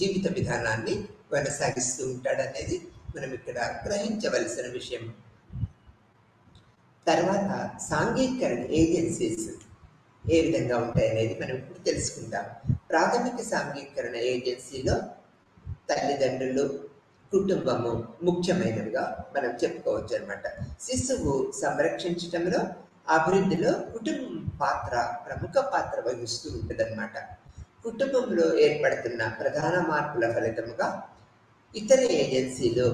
జీవిత విధానాన్ని కొనసాగిస్తూ ఉంటాడనేది మనం ఇక్కడ గ్రహించవలసిన విషయం. తర్వాత సాంఘికీకరణ ఏజెన్సీస్ ఏ విధంగా ఉంటాయనేది మనం ఇప్పుడు తెలుసుకుందాం. ప్రాథమిక సాంఘికీకరణ ఏజెన్సీలో తల్లిదండ్రులు, కుటుంబము ముఖ్యమైనవిగా మనం చెప్పుకోవచ్చు అనమాట. శిశువు సంరక్షించటంలో, అభివృద్ధిలో కుటుంబం పాత్ర ప్రముఖ పాత్ర వహిస్తూ ఉంటుందన్నమాట. కుటుంబంలో ఏర్పడుతున్న ప్రధాన మార్పుల ఫలితముగా ఇతర ఏజెన్సీలు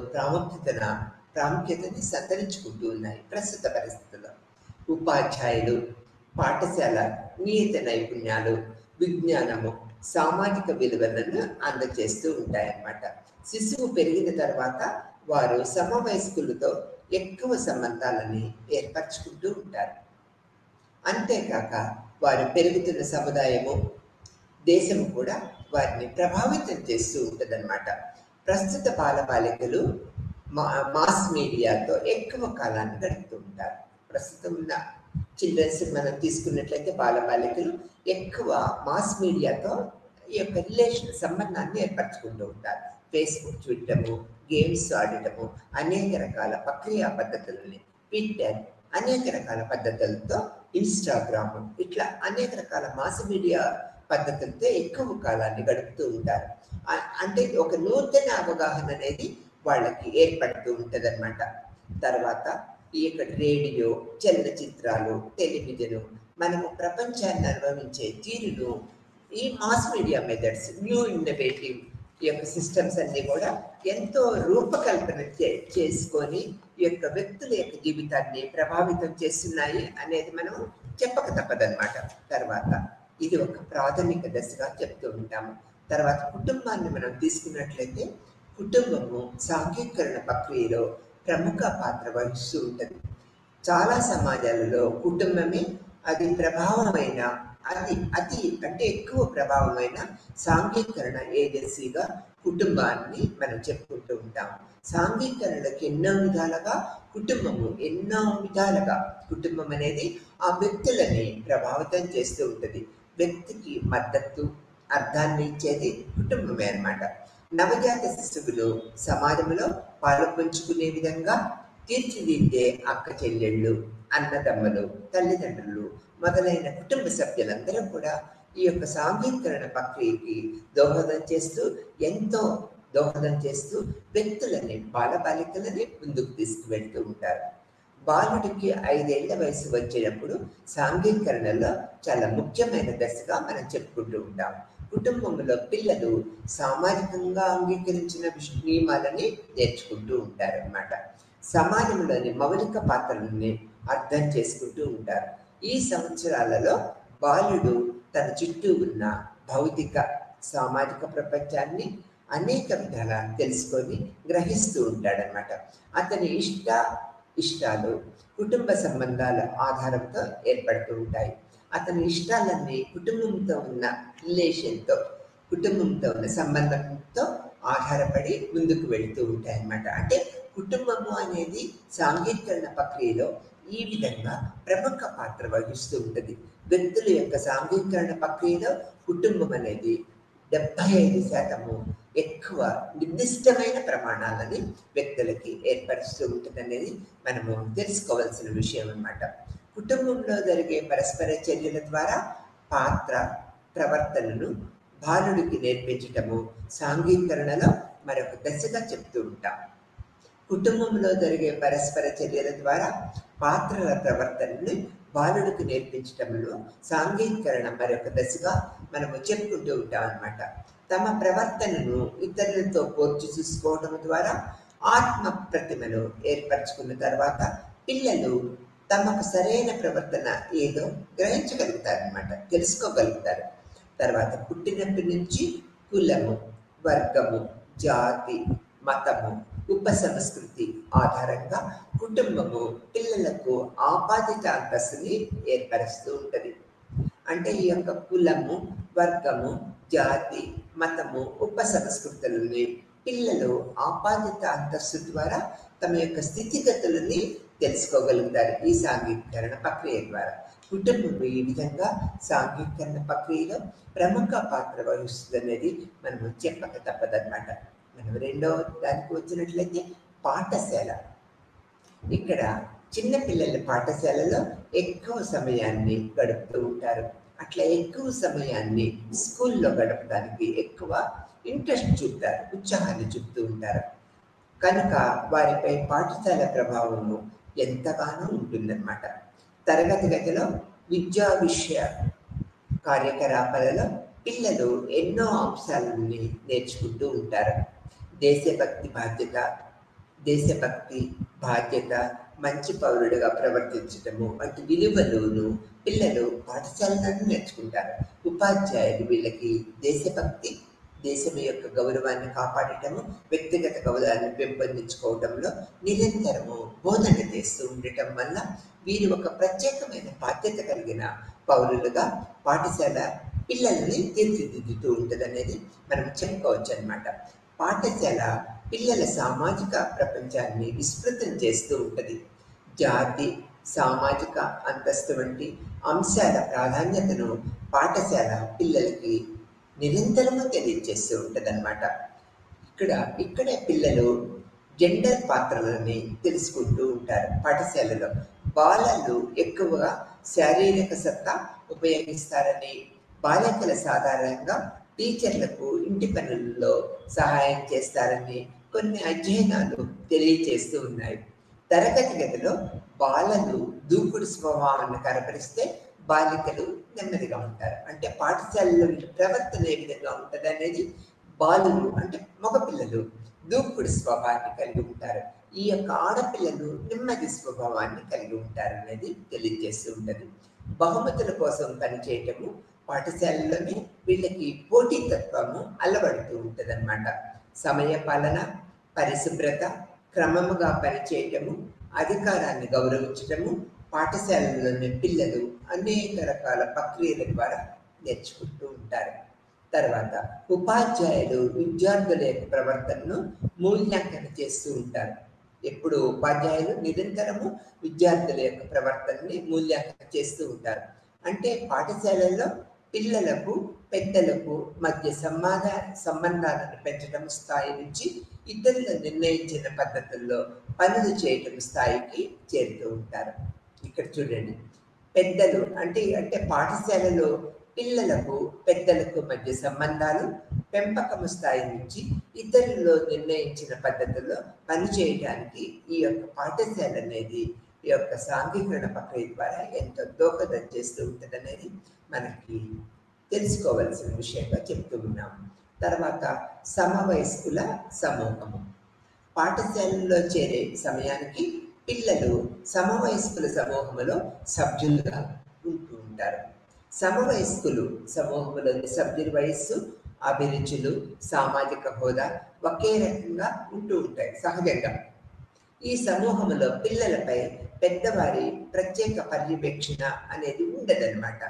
ప్రాముఖ్యతని సంతరించుకుంటూ ఉన్నాయి. ప్రస్తుత పరిస్థితుల్లో ఉపాధ్యాయులు, పాఠశాల నియత నైపుణ్యాలు, విజ్ఞానము, సామాజిక విలువలను అందజేస్తూ ఉంటాయన్నమాట. శిశువు పెరిగిన తర్వాత వారు సమవయస్కులతో ఎక్కువ సంబంధాలని ఏర్పరచుకుంటూ ఉంటారు. అంతేకాక వారు పెరుగుతున్న సముదాయము, దేశము కూడా వారిని ప్రభావితం చేస్తూ ఉంటుందన్నమాట. ప్రస్తుత బాలబాలికలు మాస్ మీడియాతో ఎక్కువ కాలాన్ని గడుపుతూ ఉంటారు. ప్రస్తుతం ఉన్న చిల్డ్రన్స్ మనం తీసుకున్నట్లయితే బాలబాలికలు ఎక్కువ మాస్ మీడియాతో ఈ యొక్క సంబంధాన్ని ఏర్పరచుకుంటూ ఉంటారు. ఫేస్బుక్ చూడటము, గేమ్స్ ఆడటము, అనేక రకాల ప్రక్రియ పద్ధతులని, ట్విట్టర్, అనేక రకాల పద్ధతులతో, ఇన్స్టాగ్రామ్, ఇట్లా అనేక రకాల మాస్ మీడియా పద్ధతులతో ఎక్కువ కాలాన్ని గడుపుతూ ఉంటారు. అంటే ఒక నూతన అవగాహన అనేది వాళ్ళకి ఏర్పడుతూ ఉంటుంది అనమాట. తర్వాత ఈ యొక్క రేడియో, చలనచిత్రాలు, టెలివిజను, మనము ప్రపంచాన్ని అనుభవించే తీరును ఈ mass media methods, new innovative ఈ యొక్క సిస్టమ్స్ అన్ని కూడా ఎంతో రూపకల్పన చేసుకొని ఈ యొక్క వ్యక్తుల యొక్క జీవితాన్ని ప్రభావితం చేస్తున్నాయి అనేది మనం చెప్పక తప్పదన్నమాట. తర్వాత ఇది ఒక ప్రాథమిక దశగా చెప్తూ ఉంటాము. తర్వాత కుటుంబాన్ని మనం తీసుకున్నట్లయితే కుటుంబము సాంఘికీకరణ ప్రక్రియలో ప్రముఖ పాత్ర వహిస్తూ ఉంటుంది. చాలా సమాజాలలో కుటుంబమే అది ప్రభావమైన అతి అంటే ఎక్కువ ప్రభావమైన సాంఘికీకరణ ఏజెన్సీగా కుటుంబాన్ని మనం చెప్పుకుంటూ ఉంటాం. సాంఘికీకరణకి ఎన్నో విధాలుగా కుటుంబం అనేది ఆ వ్యక్తులని ప్రభావితం చేస్తూ ఉంటుంది. వ్యక్తికి మద్దతు, అర్థాన్ని ఇచ్చేది కుటుంబమే అన్నమాట. నవజాత శిశువులు సమాజంలో పాలుపంచుకునే విధంగా తీర్చిదిద్దే అక్క చెల్లెళ్ళు, అన్నదమ్ములు, తల్లిదండ్రులు మొదలైన కుటుంబ సభ్యులందరూ కూడా ఈ యొక్క సాంఘికీకరణ ప్రక్రియకి ఎంతో దోహదం చేస్తూ వ్యక్తులని, బాలబాలికలని ముందుకు తీసుకువెళ్తూ ఉంటారు. బాలుడికి 5 ఏళ్ల వయసు వచ్చేటప్పుడు సాంఘికీకరణలో చాలా ముఖ్యమైన దశగా మనం చెప్పుకుంటూ ఉంటాం. కుటుంబంలో పిల్లలు సామాజికంగా అంగీకరించిన నియమాలని నేర్చుకుంటూ ఉంటారు అన్నమాట. సమాజంలోని మౌలిక పాత్రలని అర్థం చేసుకుంటూ ఉంటారు. ఈ సంవత్సరాలలో బాలుడు తన చుట్టూ ఉన్న భౌతిక, సామాజిక ప్రపంచాన్ని అనేక విధాల తెలుసుకొని గ్రహిస్తూ ఉంటాడనమాట. అతని ఇష్టాలు కుటుంబ సంబంధాల ఆధారంతో ఏర్పడుతూ ఉంటాయి. అతని ఇష్టాలన్నీ కుటుంబంతో ఉన్న రిలేషన్తో, కుటుంబంతో ఉన్న సంబంధంతో ఆధారపడి ముందుకు వెళుతూ ఉంటాయి అన్నమాట. అంటే కుటుంబము అనేది సాంఘికీకరణ ప్రక్రియలో ఈ విధంగా ప్రముఖ పాత్ర వహిస్తూ ఉంటుంది. వ్యక్తుల యొక్క సాంఘికీకరణ ప్రక్రియలో కుటుంబం అనేది 75% ఎక్కువ నిర్దిష్టమైన ప్రమాణాలని వ్యక్తులకి ఏర్పరుస్తూ ఉంటుంది అనేది మనము తెలుసుకోవాల్సిన విషయం అన్నమాట. కుటుంబంలో జరిగే పరస్పర చర్యల ద్వారా పాత్ర ప్రవర్తనను బాలుడికి నేర్పించటము సాంఘికీకరణలో మరొక దశగా చెప్తూ ఉంటాం. కుటుంబంలో జరిగే పరస్పర చర్యల ద్వారా పాత్రల ప్రవర్తనని బాలుడికి నేర్పించటంలో సాంఘికీకరణ మరొక దశగా మనము చెప్పుకుంటూ ఉంటాం అన్నమాట. తమ ప్రవర్తనను ఇతరులతో పోల్చి చూసుకోవడం ద్వారా ఆత్మ ప్రతిమను ఏర్పరచుకున్న తర్వాత పిల్లలు తమకు సరైన ప్రవర్తన ఏదో గ్రహించగలుగుతారనమాట, తెలుసుకోగలుగుతారు. తర్వాత పుట్టినప్పటి నుంచి కులము, వర్గము, జాతి, మతము, ఉప సంస్కృతి ఆధారంగా కుటుంబము పిల్లలకు ఆపాదిత అంతస్తుని ఏర్పరుస్తూ ఉంటుంది. అంటే ఈ యొక్క కులము, వర్గము, జాతి, మతము, ఉప సంస్కృతులని పిల్లలు ఆపాదిత అంతస్తు ద్వారా తమ యొక్క స్థితిగతులని తెలుసుకోగలుగుతారు ఈ సాంఘికీకరణ ప్రక్రియ ద్వారా. కుటుంబం ఈ విధంగా సాంఘికీకరణ ప్రక్రియలో ప్రముఖ పాత్ర వహిస్తుంది అనేది మనం చెప్పక తప్పదన్నమాట. మనం రెండో దానికి వచ్చినట్లయితే పాఠశాల. ఇక్కడ చిన్నపిల్లల పాఠశాలలో ఎక్కువ సమయాన్ని గడుపుతూ ఉంటారు. అట్లా ఎక్కువ సమయాన్ని స్కూల్లో గడపడానికి ఎక్కువ ఇంట్రెస్ట్ చూపుతారు, ఉత్సాహాన్ని చూపుతూ ఉంటారు. కనుక వారిపై పాఠశాల ప్రభావము ఎంతగానో ఉంటుందన్నమాట. తరగతి గదిలో విద్యా విషయ కార్యకలాపాలలో పిల్లలు ఎన్నో అంశాలని నేర్చుకుంటూ ఉంటారు. దేశభక్తి బాధ్యత, మంచి పౌరుడిగా ప్రవర్తించటము వంటి విలువలను పిల్లలు పాఠశాలను నేర్చుకుంటారు. ఉపాధ్యాయులు వీళ్ళకి దేశభక్తి, దేశం యొక్క గౌరవాన్ని కాపాడటము, వ్యక్తిగత గౌరవాన్ని పెంపొందించుకోవడంలో నిరంతరము బోధన చేస్తూ ఉండటం వల్ల వీరు ఒక ప్రత్యేకమైన బాధ్యత కలిగిన పౌరులుగా పాఠశాల పిల్లల్ని తీర్చిదిద్దుతూ ఉంటుంది అనేది మనం చెప్పుకోవచ్చు అన్నమాట. పాఠశాల పిల్లల సామాజిక ప్రపంచాన్ని విస్తృతం చేస్తూ ఉంటుంది. జాతి, సామాజిక అంతస్తు వంటి అంశాల ప్రాధాన్యతను పాఠశాల పిల్లలకి నిరంతరము తెలియజేస్తూ ఉంటుంది అన్నమాట. ఇక్కడే పిల్లలు జెండర్ పాత్రలని తెలుసుకుంటూ ఉంటారు. పాఠశాలలో బాలలు ఎక్కువగా శారీరక సత్తా ఉపయోగిస్తారని, బాలికల సాధారణంగా టీచర్లకు ఇంటి పనుల్లో సహాయం చేస్తారని కొన్ని అధ్యయనాలు తెలియజేస్తూ ఉన్నాయి. తరగతి గదిలో బాలలు దూకుడు స్వభావాన్ని కనపరిస్తే బాలికలు నెమ్మదిగా ఉంటారు. అంటే పాఠశాలలో ప్రవర్తన ఏ విధంగా ఉంటుంది అనేది బాలులు అంటే మగపిల్లలు దూకుడు స్వభావాన్ని కలిగి ఉంటారు. ఈ యొక్క ఆడపిల్లలు నెమ్మది స్వభావాన్ని కలిగి ఉంటారు అనేది తెలియజేస్తూ ఉంటుంది. బహుమతుల కోసం పనిచేయటము పాఠశాలలోనే వీళ్ళకి పోటీతత్వము అలవడుతూ ఉంటుంది అన్నమాట. సమయ పాలన, పరిశుభ్రత, క్రమముగా పనిచేయటము, అధికారాన్ని గౌరవించటము పాఠశాలలోని పిల్లలు అనేక రకాల ప్రక్రియల ద్వారా నేర్చుకుంటూ ఉంటారు. తర్వాత ఉపాధ్యాయులు విద్యార్థుల యొక్క ప్రవర్తనను మూల్యాంకన చేస్తూ ఉంటారు. ఎప్పుడు ఉపాధ్యాయులు నిరంతరము విద్యార్థుల యొక్క ప్రవర్తనని మూల్యాంకన చేస్తూ ఉంటారు. అంటే పాఠశాలల్లో పిల్లలకు పెద్దలకు మధ్య సంబంధాలను పెంచడం స్థాయి నుంచి ఇతరులు నిర్ణయించిన పద్ధతుల్లో పనులు చేయటం స్థాయికి చేరుతూ ఉంటారు. ఇక్కడ చూడండి, పెద్దలు అంటే పాఠశాలలో పిల్లలకు పెద్దలకు మధ్య సంబంధాలు పెంపకము స్థాయి నుంచి ఇతరుల్లో నిర్ణయించిన పద్ధతుల్లో పనిచేయడానికి ఈ యొక్క పాఠశాల అనేది ఈ యొక్క సాంఘికరణ ప్రక్రియ ద్వారా ఎంతో దోహదం చేస్తూ ఉంటుంది అనేది మనకి తెలుసుకోవాల్సిన విషయంగా చెప్తూ ఉన్నాము. తర్వాత సమవయస్కుల సమూహము. పాఠశాలలో చేరే సమయానికి పిల్లలు సమవయస్కుల సమూహంలో సభ్యులుగా ఉంటూ ఉంటారు. సమవయస్కులు సమూహంలోని సభ్యుల వయస్సు అభిరుచులు, సామాజిక హోదా ఒకే రకంగా ఉంటూ ఉంటాయి సహజంగా. ఈ సమూహంలో పిల్లలపై పెద్దవారి ప్రత్యేక పర్యవేక్షణ అనేది ఉండదన్నమాట.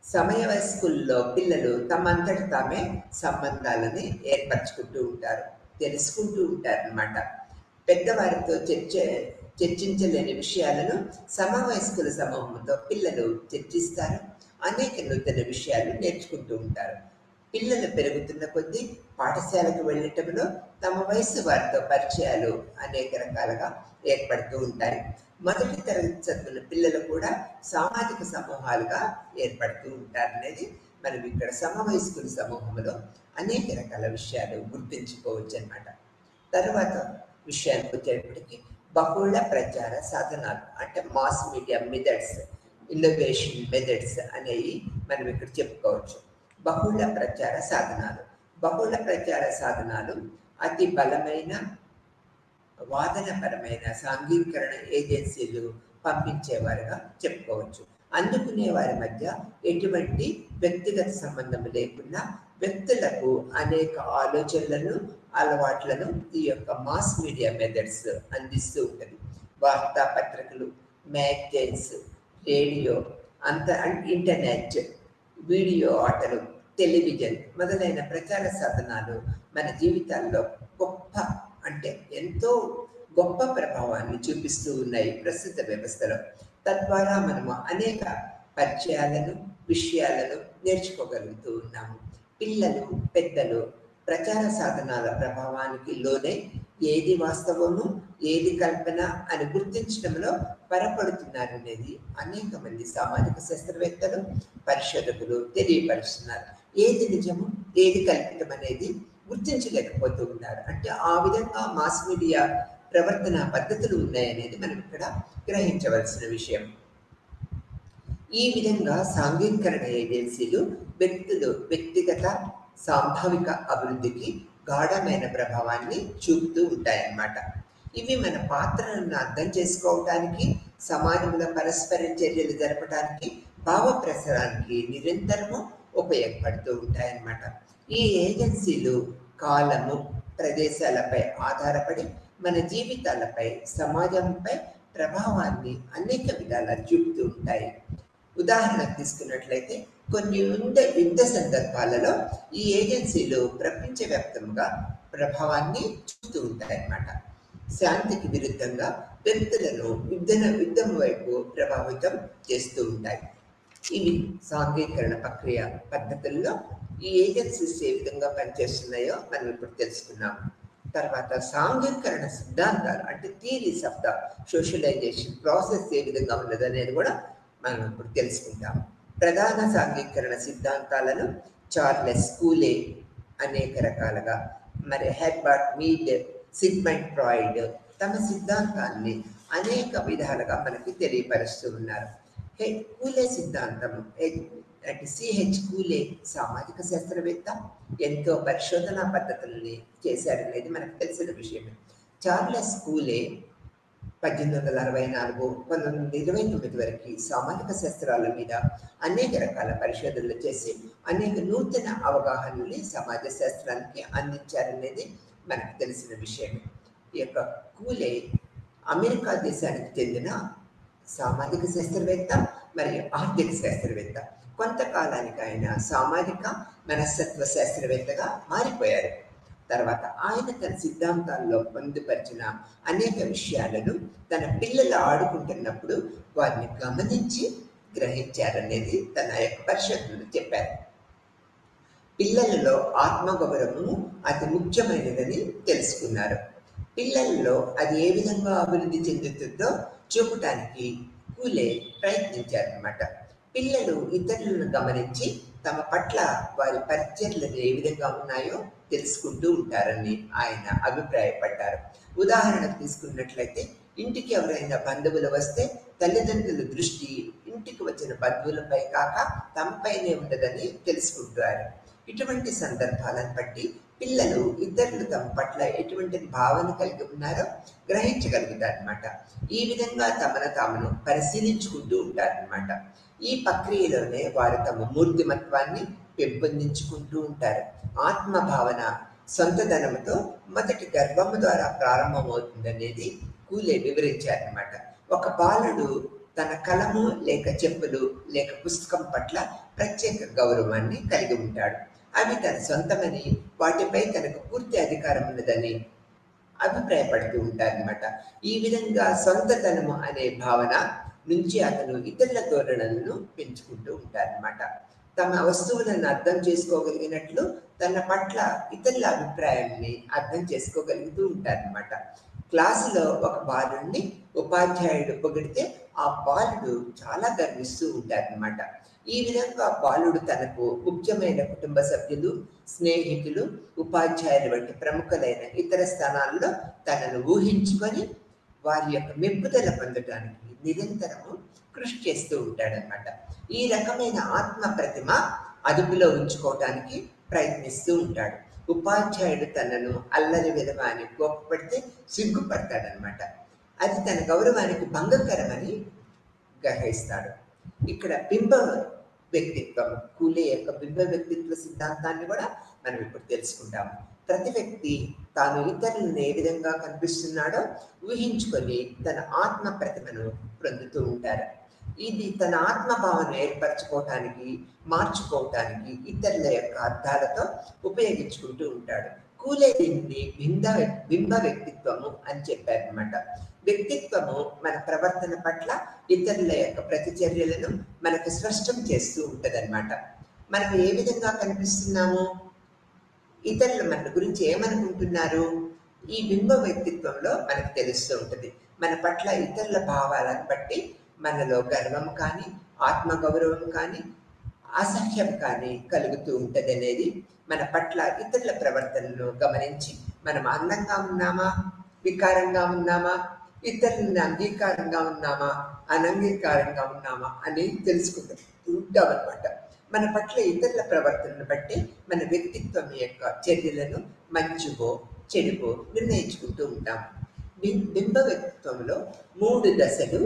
సమయ వయస్కుల్లో పిల్లలు తమంతట తామే సంబంధాలని ఏర్పరచుకుంటూ ఉంటారు, తెలుసుకుంటూ ఉంటారు అన్నమాట. పెద్దవారితో చర్చించలేని విషయాలను సమవయస్కుల సమూహంతో పిల్లలు చర్చిస్తారు. అనేక నూతన విషయాలు నేర్చుకుంటూ ఉంటారు. పిల్లలు పెరుగుతున్న కొద్దీ పాఠశాలకు వెళ్ళటంలో తమ వయసు వారితో పరిచయాలు అనేక రకాలుగా ఏర్పడుతూ ఉంటాయి. మొదటి తరగతి చదువుల పిల్లలు కూడా సామాజిక సమూహాలుగా ఏర్పడుతూ ఉంటారు అనేది మనం ఇక్కడ సమవయస్కుల సమూహంలో అనేక రకాల విషయాలు గుర్తించుకోవచ్చు అన్నమాట. తర్వాత విషయానికి వచ్చేటప్పటికి బహుళ ప్రచార సాధనాలు అంటే mass media methods, innovation methods అనేవి మనం ఇక్కడ చెప్పుకోవచ్చు. బహుళ ప్రచార సాధనాలు అతి బలమైన వాదనపరమైన సాంఘికరణ ఏజెన్సీలు పంపించేవారుగా చెప్పుకోవచ్చు. అందుకునే వారి మధ్య ఎటువంటి వ్యక్తిగత సంబంధం లేకుండా వ్యక్తులకు అనేక ఆలోచనలను, అలవాట్లను ఈ యొక్క మాస్ మీడియా మెథడ్స్ అందిస్తూ ఉంటుంది. వార్తాపత్రికలు, మ్యాగజైన్స్, రేడియో, ఇంటర్నెట్, వీడియో ఆటలు, టెలివిజన్ మొదలైన ప్రచార సాధనాలు మన జీవితాల్లో ఎంతో గొప్ప ప్రభావాన్ని చూపిస్తూ ఉన్నాయి ప్రస్తుత వ్యవస్థలో. తద్వారా మనము అనేక పరిచయాలను, విషయాలను నేర్చుకోగలుగుతూ ఉన్నాము. పిల్లలు, పెద్దలు ప్రచార సాధనాల ప్రభావానికి లోనై ఏది వాస్తవము, ఏది కల్పన అని గుర్తించడంలో పొరపడుతున్నారనేది అనేక మంది సామాజిక శాస్త్రవేత్తలు, పరిశోధకులు తెలియపరుస్తున్నారు. ఏది నిజము, ఏది కల్పితం అనేది గుర్తించలేకపోతూ ఉన్నారు. అంటే ఆ విధంగా మాస్ మీడియా ప్రవర్తన పద్ధతులు ఉన్నాయనేది మనం ఇక్కడ గ్రహించవలసిన విషయం. ఈ విధంగా సాంఘికరణ ఏజెన్సీలు వ్యక్తిగత సాంభావిక అభివృద్ధికి గాఢమైన ప్రభావాన్ని చూపుతూ ఉంటాయన్నమాట. ఇవి మన పాత్రలను అర్థం చేసుకోవటానికి, సమాజంలో పరస్పర చర్యలు జరపడానికి, భావ ప్రసారానికి నిరంతరము ఉపయోగపడుతూ ఉంటాయన్నమాట. ఈ ఏజెన్సీలు కాలము, ప్రదేశాలపై ఆధారపడి మన జీవితాలపై, సమాజంపై ప్రభావాన్ని అనేక విధాలా చూపుతూ ఉంటాయి. ఉదాహరణకు తీసుకున్నట్లయితే కొన్ని యుద్ధ సందర్భాలలో ఈ ఏజెన్సీలు ప్రపంచవ్యాప్తంగా ప్రభావాన్ని చూపుతూ ఉంటాయన్నమాట. శాంతికి విరుద్ధంగా వ్యక్తులను యుద్ధం వైపు ప్రభావితం చేస్తూ ఉంటాయి. ఇవి సాంఘికరణ ప్రక్రియ పద్ధతుల్లో ఈ ఏజెన్సీస్ ఏ విధంగా పనిచేస్తున్నాయో మనం ఇప్పుడు తెలుసుకున్నాం. తర్వాత సాంఘికరణ సిద్ధాంతాలు అంటే theories of the socialization process ఏ విధంగా ఉన్నది అనేది కూడా మనం ఇప్పుడు తెలుసుకుంటాం. ప్రధాన సాంఘికరణ సిద్ధాంతాలను చార్లెస్ కూలే అనేక రకాలుగా, మరి హెర్బర్ట్ మీడ్, సిగ్మండ్ ఫ్రాయిడ్ తమ సిద్ధాంతాన్ని అనేక విధాలుగా మనకి తెలియపరుస్తూ ఉన్నారు. కూలే సిద్ధాంతం అంటే సిహెచ్ కూలే సామాజిక శాస్త్రవేత్త, ఎంతో పరిశోధనా పద్ధతుల్ని చేశారనేది మనకు తెలిసిన విషయమే. చార్లెస్ కూలే 1864 1929 వరకు సామాజిక శాస్త్రాల మీద అనేక రకాల పరిశోధనలు చేసి అనేక నూతన అవగాహనల్ని సమాజ శాస్త్రానికి అందించారనేది మనకు తెలిసిన విషయమే. ఈ యొక్క కూలే అమెరికా దేశానికి చెందిన సామాజిక శాస్త్రవేత్త మరియు ఆర్థిక శాస్త్రవేత్త. కొంతకాలానికి ఆయన సామాజిక మనస్తత్వ శాస్త్రవేత్తగా మారిపోయారు. తర్వాత ఆయన తన సిద్ధాంతాల్లో పొందుపరిచిన అనేక విషయాలను తన పిల్లలు ఆడుకుంటున్నప్పుడు వారిని గమనించి గ్రహించారనేది తన యొక్క పరిశోధనలు చెప్పారు. పిల్లలలో ఆత్మగౌరవము అతి ముఖ్యమైనదని తెలుసుకున్నారు. పిల్లలలో అది ఏ విధంగా అభివృద్ధి చెందుతుందో చూపటానికి కూలే ప్రయత్నించారన్నమాట. పిల్లలు ఇతరులను గమనించి తమ పట్ల వారి పరిచర్యలు ఏ విధంగా ఉన్నాయో తెలుసుకుంటూ ఉంటారని ఆయన అభిప్రాయపడ్డారు. ఉదాహరణకు తీసుకున్నట్లయితే ఇంటికి ఎవరైనా బంధువులు వస్తే తల్లిదండ్రుల దృష్టి ఇంటికి వచ్చిన బంధువులపై కాక తమపైనే ఉండదని తెలుసుకుంటారు. ఇటువంటి సందర్భాలను బట్టి పిల్లలు ఇతరులు తమ పట్ల ఎటువంటి భావన కలిగి ఉన్నారో గ్రహించగలుగుతారన్నమాట. ఈ విధంగా తమను పరిశీలించుకుంటూ ఉంటారన్నమాట. ఈ ప్రక్రియలోనే వారు తమ మూర్తిమత్వాన్ని పెంపొందించుకుంటూ ఉంటారు. ఆత్మ భావన సొంతదనంతో మొదటి గర్భము ద్వారా ప్రారంభమవుతుందనేది కూలే వివరించారనమాట. ఒక బాలుడు తన కలము లేక చెప్పులు లేక పుస్తకం పట్ల ప్రత్యేక గౌరవాన్ని కలిగి ఉంటాడు. అవి తన సొంతమని, వాటిపై తనకు పూర్తి అధికారం ఉన్నదని అభిప్రాయపడుతూ ఉంటారనమాట. ఈ విధంగా సొంతతనము అనే భావన నుంచి అతను ఇతరుల ధోరణులను పెంచుకుంటూ ఉంటారనమాట. తమ వస్తువులను అర్థం చేసుకోగలిగినట్లు తన పట్ల ఇతరుల అభిప్రాయాన్ని అర్థం చేసుకోగలుగుతూ ఉంటారనమాట. క్లాసులో ఒక బాలుడిని ఉపాధ్యాయుడు పొగిడితే ఆ బాలుడు చాలా గర్విస్తూ ఉంటారనమాట. ఈ విధంగా బాలుడు తనకు ముఖ్యమైన కుటుంబ సభ్యులు, స్నేహితులు, ఉపాధ్యాయులు వంటి ప్రముఖులైన ఇతర స్థానాల్లో తనను ఊహించుకొని వారి యొక్క మెప్పుదల పొందడానికి నిరంతరము కృషి చేస్తూ ఉంటాడనమాట. ఈ రకమైన ఆత్మ ప్రతిమ అదుపులో ఉంచుకోవడానికి ప్రయత్నిస్తూ ఉంటాడు. ఉపాధ్యాయుడు తనను అల్లరి విధవ అని కోపపడితే సిగ్గుపడతాడనమాట. అది తన గౌరవానికి భంగకరమని గ్రహిస్తాడు. ఇక్కడ బింబ వ్యక్తిత్వం, కూలే యొక్క బింబ వ్యక్తిత్వ సిద్ధాంతాన్ని కూడా మనం ఇప్పుడు తెలుసుకుంటాము. ప్రతి వ్యక్తి తాను ఇతరులను ఏ విధంగా కనిపిస్తున్నాడో ఊహించుకొని తన ఆత్మ ప్రతిమను పొందుతూ ఉంటారు. ఇది తన ఆత్మభావన ఏర్పరచుకోవటానికి, మార్చుకోవటానికి ఇతరుల యొక్క అర్థాలతో ఉపయోగించుకుంటూ ఉంటాడు. కూలే దీన్ని బింబ వ్యక్తిత్వము అని చెప్పారనమాట. వ్యక్తిత్వము మన ప్రవర్తన పట్ల ఇతరుల యొక్క ప్రతిచర్యలను మనకు స్పష్టం చేస్తూ ఉంటదన్నమాట. మనం ఏ విధంగా కనిపిస్తున్నాము, ఇతరులు మన గురించి ఏమనుకుంటున్నారు, ఈ బింబ వ్యక్తిత్వంలో మనకు తెలుస్తూ ఉంటుంది. మన పట్ల ఇతరుల భావాలను బట్టి మనలో గర్వం కానీ, ఆత్మగౌరవం కానీ, అసహ్యం కానీ కలుగుతూ ఉంటుంది అనేది మన పట్ల ఇతరుల ప్రవర్తనను గమనించి మనం అందంగా ఉన్నామా, వికారంగా ఉన్నామా, ఇతరులను అంగీకారంగా ఉన్నామా, అనంగీకారంగా ఉన్నామా అని తెలుసుకుంటూ ఉంటామన్నమాట. మన పట్ల ఇతరుల ప్రవర్తనను బట్టి మన వ్యక్తిత్వం యొక్క చర్యలను మంచివో చెడువో నిర్ణయించుకుంటూ ఉంటాం. బింబ వ్యక్తిత్వంలో 3 దశలు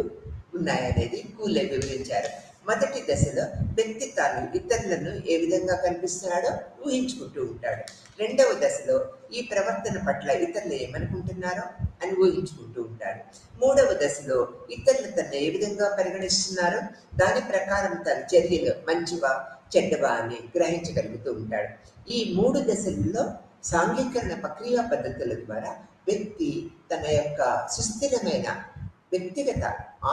ఉన్నాయనేది కూలే వివరించారు. మొదటి దశలో వ్యక్తి తాను ఇతరులను ఏ విధంగా కనిపిస్తున్నాడో ఊహించుకుంటూ ఉంటాడు. రెండవ దశలో ఈ ప్రవర్తన పట్ల ఇతరులు ఏమనుకుంటున్నారో అని ఊహించుకుంటూ ఉంటాడు. మూడవ దశలో ఇతరులు తను ఏ విధంగా పరిగణిస్తున్నారో దాని ప్రకారం తన చర్యలు మంచివా చెడ్డవా అని గ్రహించగలుగుతూ ఉంటాడు. ఈ 3 దశల్లో సాంఘికరణ ప్రక్రియ పద్ధతుల ద్వారా వ్యక్తి తన యొక్క సుస్థిరమైన వ్యక్తిగత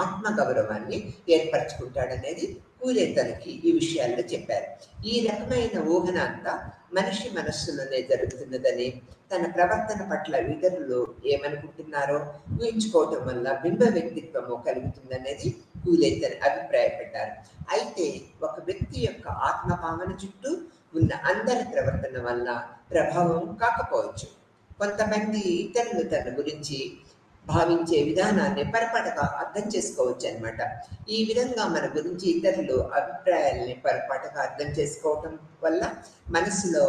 ఆత్మగౌరవాన్ని ఏర్పరచుకుంటాడనేది కూలే తనకి ఈ విషయాల్లో చెప్పారు. ఈ రకమైన ఊహన అంతా మనిషి మనస్సులోనే జరుగుతున్నదని, తన ప్రవర్తన పట్ల ఇతరులు ఏమనుకుంటున్నారో ఊహించుకోవటం వల్ల బింబ వ్యక్తిత్వము కలుగుతుందనేది కూలే తన అభిప్రాయపడ్డారు. అయితే ఒక వ్యక్తి యొక్క ఆత్మభావన చుట్టూ ఉన్న అందరి ప్రవర్తన వల్ల ప్రభావం కాకపోవచ్చు. కొంతమంది ఇతరులు తన గురించి భావించే విధానాన్ని పొరపాటుగా అర్థం చేసుకోవచ్చు అనమాట. ఈ విధంగా మన గురించి ఇతరులు అభిప్రాయాలని పొరపాటుగా అర్థం చేసుకోవటం వల్ల మనసులో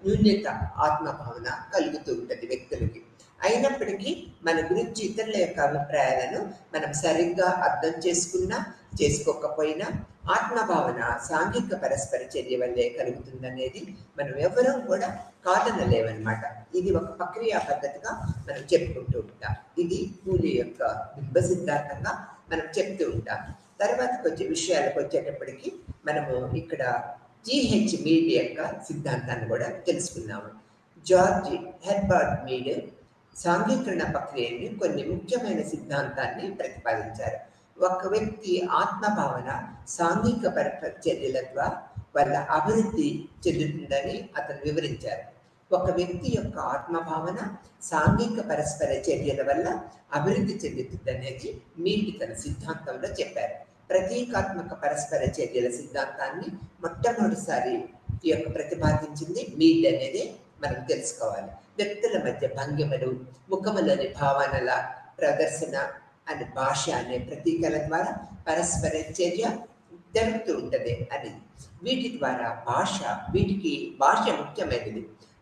న్యూన్యత ఆత్మభావన కలుగుతూ ఉంటుంది వ్యక్తులకి. అయినప్పటికీ మన గురించి ఇతరుల యొక్క అభిప్రాయాలను మనం సరిగ్గా అర్థం చేసుకున్నా చేసుకోకపోయినా ఆత్మభావన సాంఘిక పరస్పర చర్య వల్లే కలుగుతుందనేది మనం ఎవరూ కూడా కాదనలేమన్నమాట. ఇది ఒక ప్రక్రియ పద్ధతిగా మనం చెప్పుకుంటూ ఉంటాం. ఇది కూలీ యొక్క బింబ సిద్ధాంతంగా మనం చెప్తూ ఉంటాం. తర్వాత కొంచెం విషయాలకు వచ్చేటప్పటికి మనము ఇక్కడ GH మీడ్ యొక్క సిద్ధాంతాన్ని కూడా తెలుసుకున్నాము. జార్జ్ హెర్బర్ట్ మీడ్ సాంఘికరణ ప్రక్రియని కొన్ని ముఖ్యమైన సిద్ధాంతాన్ని ప్రతిపాదించారు. ఒక వ్యక్తి ఆత్మభావన సాంఘిక చర్యల వల్ల అభివృద్ధి చెందుతుందని అతను వివరించారు. ఒక వ్యక్తి యొక్క ఆత్మభావన సాంఘిక పరస్పర చర్యల వల్ల అభివృద్ధి చెందుతుందనేది మీడ్ తన సిద్ధాంతంలో చెప్పారు. ప్రతీకాత్మక పరస్పర చర్యల సిద్ధాంతాన్ని మొట్టమొదటిసారి ఈ యొక్క ప్రతిపాదించింది మీడ్ అనేది మనం తెలుసుకోవాలి. వ్యక్తుల మధ్య భంగిమలు, ముఖములోని భావనల ప్రదర్శన అనే భాష అనే ప్రతీకల ద్వారా పరస్పర చర్య జరుగుతూ ఉంటుంది అని. వీటి ద్వారా వీటికి భాష ముఖ్యమైనది.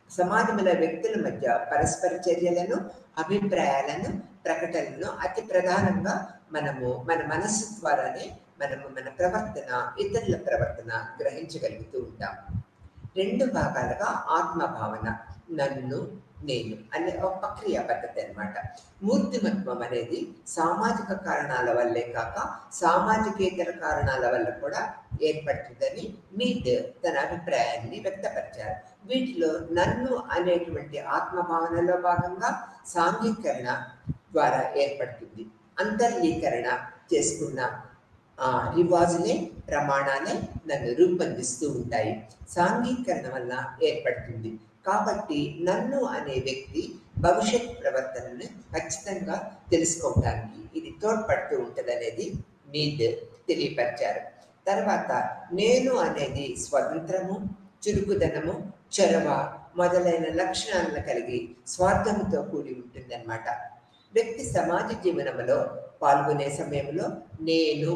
సమాజంలో వ్యక్తుల మధ్య పరస్పర చర్యలను, అభిప్రాయాలను, ప్రకటనలను అతి ప్రధానంగా మనము మన మనస్సు ద్వారానే మనము మన ప్రవర్తన, ఇతరుల ప్రవర్తన గ్రహించగలుగుతూ ఉంటాం. 2 భాగాలుగా ఆత్మ భావన, నన్ను, నేను అనే ఒక ప్రక్రియ పద్ధతి అనమాట. మూర్తిమత్వం అనేది సామాజిక కారణాల వల్లే కాక సామాజికేతర కారణాల వల్ల కూడా ఏర్పడుతుందని మీట్ తన అభిప్రాయాన్ని వ్యక్తపరిచారు. వీటిలో నన్ను అనేటువంటి ఆత్మభావనలో భాగంగా సాంఘికరణ ద్వారా ఏర్పడుతుంది. అంతర్లీకరణ చేసుకున్న రివాజులే, ప్రమాణాలే నన్ను రూపొందిస్తూ ఉంటాయి. సాంఘికరణ వల్ల ఏర్పడుతుంది. కాబట్టి నన్ను అనే వ్యక్తి భవిష్యత్ ప్రవర్తనను ఖచ్చితంగా తెలుసుకోవడానికి ఇది తోడ్పడుతూ ఉంటుంది అనేది మీట్ తెలియపరిచారు. తర్వాత నేను అనేది స్వతంత్రము, చురుకుదనము, చొరవ మొదలైన లక్షణాలను కలిగి స్వార్థంతో కూడి ఉంటుందన్నమాట. వ్యక్తి సమాజ జీవనంలో పాల్గొనే సమయంలో నేను,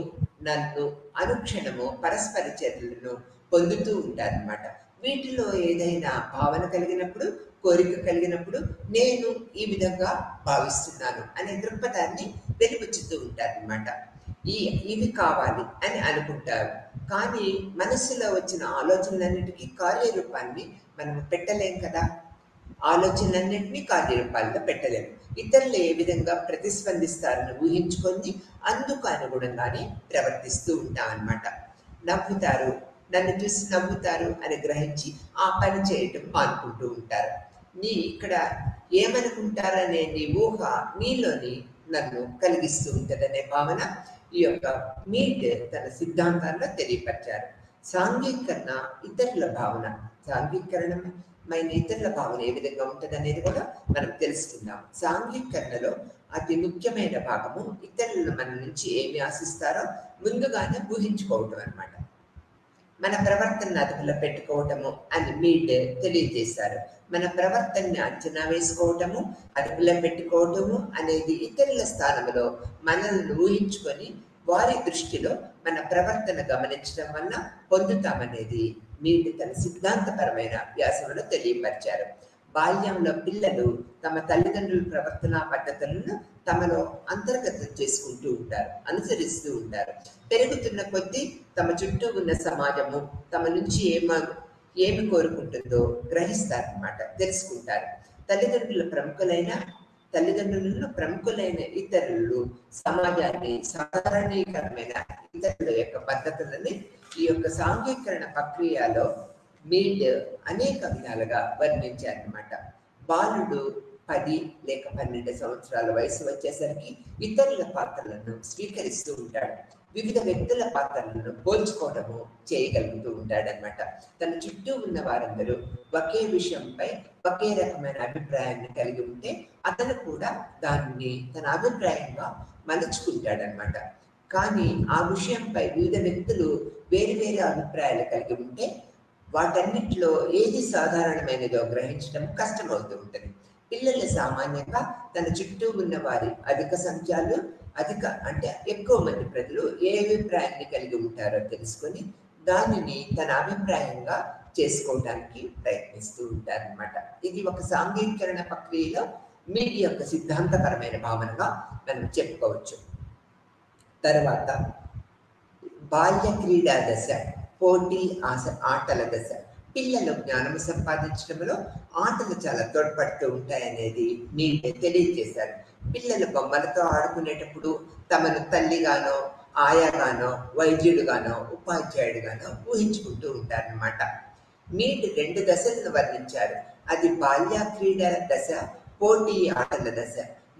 నన్ను అనుక్షణము పరస్పర చర్యలను పొందుతూ ఉంటారన్నమాట. వీటిలో ఏదైనా భావన కలిగినప్పుడు, కోరిక కలిగినప్పుడు నేను ఈ విధంగా భావిస్తున్నాను అనే దృక్పథాన్ని వెలిబుచ్చుతూ ఉంటారన్నమాట. ఇవి కావాలి అని అనుకుంటారు. కానీ మనస్సులో వచ్చిన ఆలోచనలన్నిటికీ కార్యరూపాన్ని మనం పెట్టలేం కదా. ఆలోచనలన్నింటినీ కార్యరూపాల్లో పెట్టలేము. ఇతరులు ఏ విధంగా ప్రతిస్పందిస్తారని ఊహించుకొని అందుకు అనుగుణంగానే ప్రవర్తిస్తూ ఉంటాం అన్నమాట. నవ్వుతారు, నన్ను చూసి నవ్వుతారు అని గ్రహించి ఆ పని చేయటం మానుకుంటూ ఉంటారు. ఇక్కడ ఏమనుకుంటారనే నీ ఊహ నీలోని నన్ను కలిగిస్తూ ఉంటుందనే భావన ఈ యొక్క మీట్ తన సిద్ధాంతాల్లో తెలియపరిచారు. సాంఘికరణ ఇతరుల భావన, సాంఘికరణమైన ఇతరుల భావన ఏ విధంగా ఉంటుంది అనేది కూడా మనం తెలుసుకుందాం. సాంఘికరణలో అతి ముఖ్యమైన భాగము ఇతరులు మన నుంచి ఏమి ఆశిస్తారో ముందుగానే ఊహించుకోవటం అన్నమాట. మన ప్రవర్తనను అదుపులో పెట్టుకోవటము అని మీట్ తెలియజేశారు. మన ప్రవర్తనని అంచనా వేసుకోవటము, అదుపులో పెట్టుకోవటము అనేది ఇతరుల స్థానంలో మనల్ని ఊహించుకొని వారి దృష్టిలో మన ప్రవర్తన గమనించడం వల్ల పొందుతామనేది మీట్ తన సిద్ధాంతపరమైన వ్యాసంలో తెలియపరిచారు. బాల్యంలో పిల్లలు తమ తల్లిదండ్రుల ప్రవర్తన పద్ధతులను తమలో అంతర్గతం చేసుకుంటూ ఉంటారు, అనుసరిస్తూ ఉంటారు. పెరుగుతున్న కొద్దీ తమ చుట్టూ ఉన్న సమాజము తమ నుంచి ఏమి కోరుకుంటుందో గ్రహిస్తారన్నమాట, తెలుసుకుంటారు. తల్లిదండ్రులలో ప్రముఖులైన ఇతరులు సమాజాన్ని సాధారణీకరమైన ఇతరుల యొక్క పద్ధతులని ఈ యొక్క సాంఘికరణ ప్రక్రియలో మీట్ అనేక విధాలుగా వర్ణించారన్నమాట. బాలుడు 10 లేక 12 సంవత్సరాల వయసు వచ్చేసరికి ఇతరుల పాత్రలను స్వీకరిస్తూ ఉంటాడు. వివిధ వ్యక్తుల పాత్రలను పోల్చుకోవడము చేయగలుగుతూ ఉంటాడనమాట. తన చుట్టూ ఉన్న వారందరూ ఒకే విషయంపై ఒకే రకమైన అభిప్రాయాన్ని కలిగి ఉంటే అతను కూడా దాన్ని తన అభిప్రాయంగా మలుచుకుంటాడనమాట. కానీ ఆ విషయంపై వివిధ వ్యక్తులు వేరు వేరు అభిప్రాయాలు కలిగి ఉంటే వాటన్నిటిలో ఏది సాధారణమైనదో గ్రహించడం కష్టమవుతూ ఉంటుంది. పిల్లలు సామాన్యంగా తన చుట్టూ ఉన్న వారి ఎక్కువ మంది ప్రజలు ఏ అభిప్రాయాన్ని కలిగి ఉంటారో తెలుసుకొని దానిని తన అభిప్రాయంగా చేసుకోవడానికి ప్రయత్నిస్తూ ఉంటారన్నమాట. ఇది ఒక సాంఘికీకరణ ప్రక్రియలో మీట్ యొక్క సిద్ధాంతపరమైన భావనగా మనం చెప్పుకోవచ్చు. తర్వాత బాల్య క్రీడా దశ, పోటీ ఆటల దశ. పిల్లలు జ్ఞానం సంపాదించడంలో ఆటలు చాలా తోడ్పడుతూ ఉంటాయనేది మీరే తెలియజేశారు. పిల్లలు బొమ్మలతో ఆడుకునేటప్పుడు తమను తల్లిగానో, ఆయాగానో, వైద్యుడుగానో, ఉపాధ్యాయుడుగానో ఊహించుకుంటూ ఉంటారన్నమాట. మీట్ 2 దశలను వర్ణించారు. అది బాల్య క్రీడా దశ, పోటీ ఆటల దశ.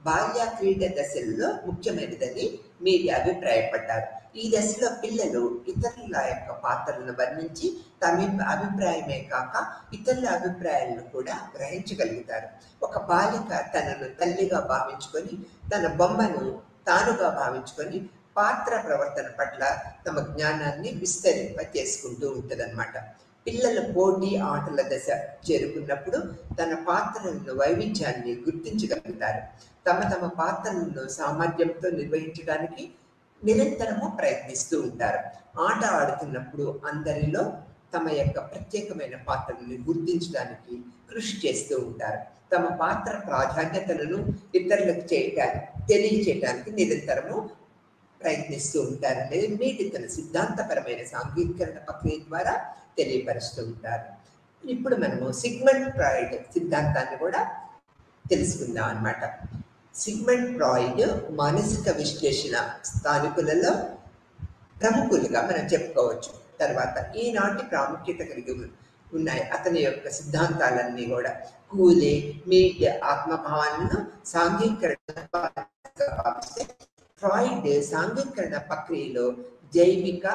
బాల్య క్రీడా దశల్లో ముఖ్యమైనదని మీరు అభిప్రాయపడ్డారు. ఈ దశలో పిల్లలు ఇతరుల యొక్క పాత్రలను వర్ణించి తమ అభిప్రాయమే కాక ఇతరుల అభిప్రాయాలను కూడా గ్రహించగలుగుతారు. ఒక బాలిక తనను తల్లిగా భావించుకొని తన బొమ్మను తానుగా భావించుకొని పాత్ర ప్రవర్తన పట్ల తమ జ్ఞానాన్ని విస్తరింప చేసుకుంటూ ఉంటుందన్నమాట. పిల్లల పోటీ ఆటల దశ చేరుకున్నప్పుడు తన పాత్రలను వైవిధ్యాన్ని గుర్తించగలుగుతారు. తమ పాత్రలను సామర్థ్యంతో నిర్వహించడానికి నిరంతరము ప్రయత్నిస్తూ ఉంటారు. ఆట ఆడుతున్నప్పుడు అందరిలో తమ యొక్క ప్రత్యేకమైన పాత్రలను గుర్తించడానికి కృషి చేస్తూ ఉంటారు. తమ పాత్ర ప్రాధాన్యతలను ఇతరులకు తెలియచేయడానికి నిరంతరము ప్రయత్నిస్తూ ఉంటారనేది నేటి తన సిద్ధాంతపరమైన సాంఘికీకరణ ప్రక్రియ ద్వారా తెలియపరుస్తూ ఉంటారు. ఇప్పుడు మనము సిగ్మండ్ ఫ్రాయిడ్ సిద్ధాంతాన్ని కూడా తెలుసుకుందాం అన్నమాట. సిగ్మండ్ ఫ్రాయిడ్ మానసిక విశ్లేషణ స్థానికులలో ప్రముఖులుగా మనం చెప్పుకోవచ్చు. తర్వాత ఈనాటి ప్రాముఖ్యత కలిగి ఉన్నాయి అతని యొక్క సిద్ధాంతాలన్నీ కూడా కూలే మీడ్ ఆత్మభావాలను సాంఘికీకరణ భావిస్తే ఫ్రాయిడ్ సాంఘికీకరణ ప్రక్రియలో జైవిక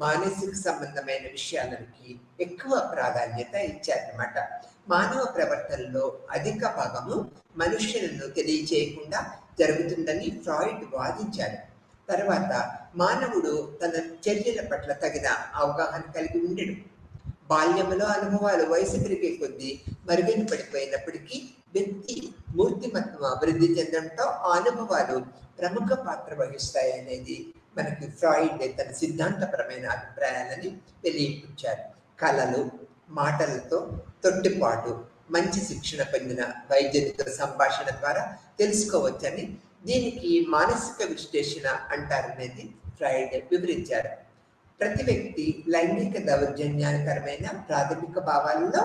మానసిక సంబంధమైన విషయాలకి ఎక్కువ ప్రాధాన్యత ఇచ్చారన్నమాట. మానవ ప్రవర్తనలో అధిక భాగము మనుష్యులను తెలియచేయకుండా జరుగుతుందని ఫ్రాయిడ్ వాదించారు. తర్వాత మానవుడు తన చర్యల పట్ల తగిన అవగాహన కలిగి ఉండడు. బాల్యంలో అనుభవాలు వయసు పెరిగే కొద్దీ మరుగున పడిపోయినప్పటికీ వ్యక్తి మూర్తిమత్వం అభివృద్ధి చెందడంతో ఆ అనుభవాలు ప్రముఖ పాత్ర వహిస్తాయి అనేది మనకి ఫ్రాయిడ్ తన సిద్ధాంతపరమైన అభిప్రాయాలని తెలియపుచ్చారు. కళలు, మాటలతో తొట్టిపాటు, మంచి శిక్షణ పొందిన వైద్యులతో సంభాషణ ద్వారా తెలుసుకోవచ్చని, దీనికి మానసిక విశ్లేషణ అంటారనేది ఫ్రాయిడ్ వివరించారు. ప్రతి వ్యక్తి లైంగిక దౌర్జన్యాకరమైన ప్రాథమిక భావాలలో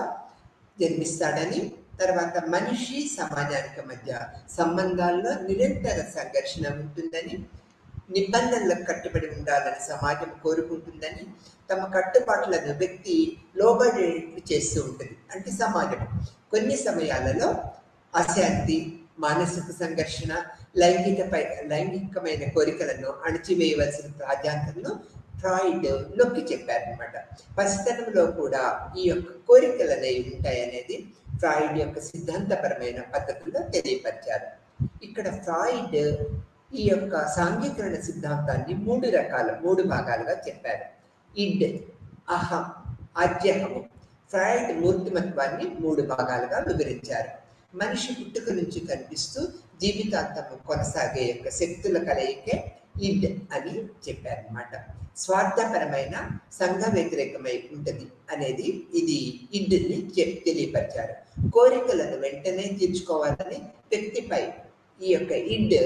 జన్మిస్తాడని, తర్వాత మనిషి సమాజానికి మధ్య సంబంధాల్లో నిరంతర సంఘర్షణ ఉంటుందని, నిబంధనలకు కట్టుబడి ఉండాలని సమాజం కోరుకుంటుందని, తమ కట్టుబాట్లను వ్యక్తి లోబడి చేస్తూ ఉంటుంది. అంటే సమాజం కొన్ని సమయాలలో అశాంతి, మానసిక సంఘర్షణ, లైంగికమైన కోరికలను అణచివేయవలసిన ప్రాధాన్యతను ఫ్రాయిడ్ నొక్కి చెప్పారనమాట. పసితనంలో కూడా ఈ యొక్క కోరికలు అనేవి ఉంటాయనేది ఫ్రాయిడ్ యొక్క సిద్ధాంతపరమైన పద్ధతుల్లో తెలియపరిచారు. ఇక్కడ ఫ్రాయిడ్ ఈ యొక్క సాంఘికీకరణ సిద్ధాంతాన్ని మూడు భాగాలుగా చెప్పారు. ఇడ్, అహం, అజ్యహము. ఫ్రాయిడ్ మూర్తిమత్వాన్ని 3 భాగాలుగా వివరించారు. మనిషి పుట్టుక నుంచి కనిపిస్తూ జీవితాంతం కొనసాగే యొక్క శక్తుల కలయికే ఇడ్ అని చెప్పారనమాట. స్వార్థపరమైన సంఘ వ్యతిరేకమై ఉంటుంది అనేది ఇది ఇడ్ని తెలియపరిచారు. కోరికలను వెంటనే తీర్చుకోవాలని వ్యక్తిపై ఈ యొక్క ఇడ్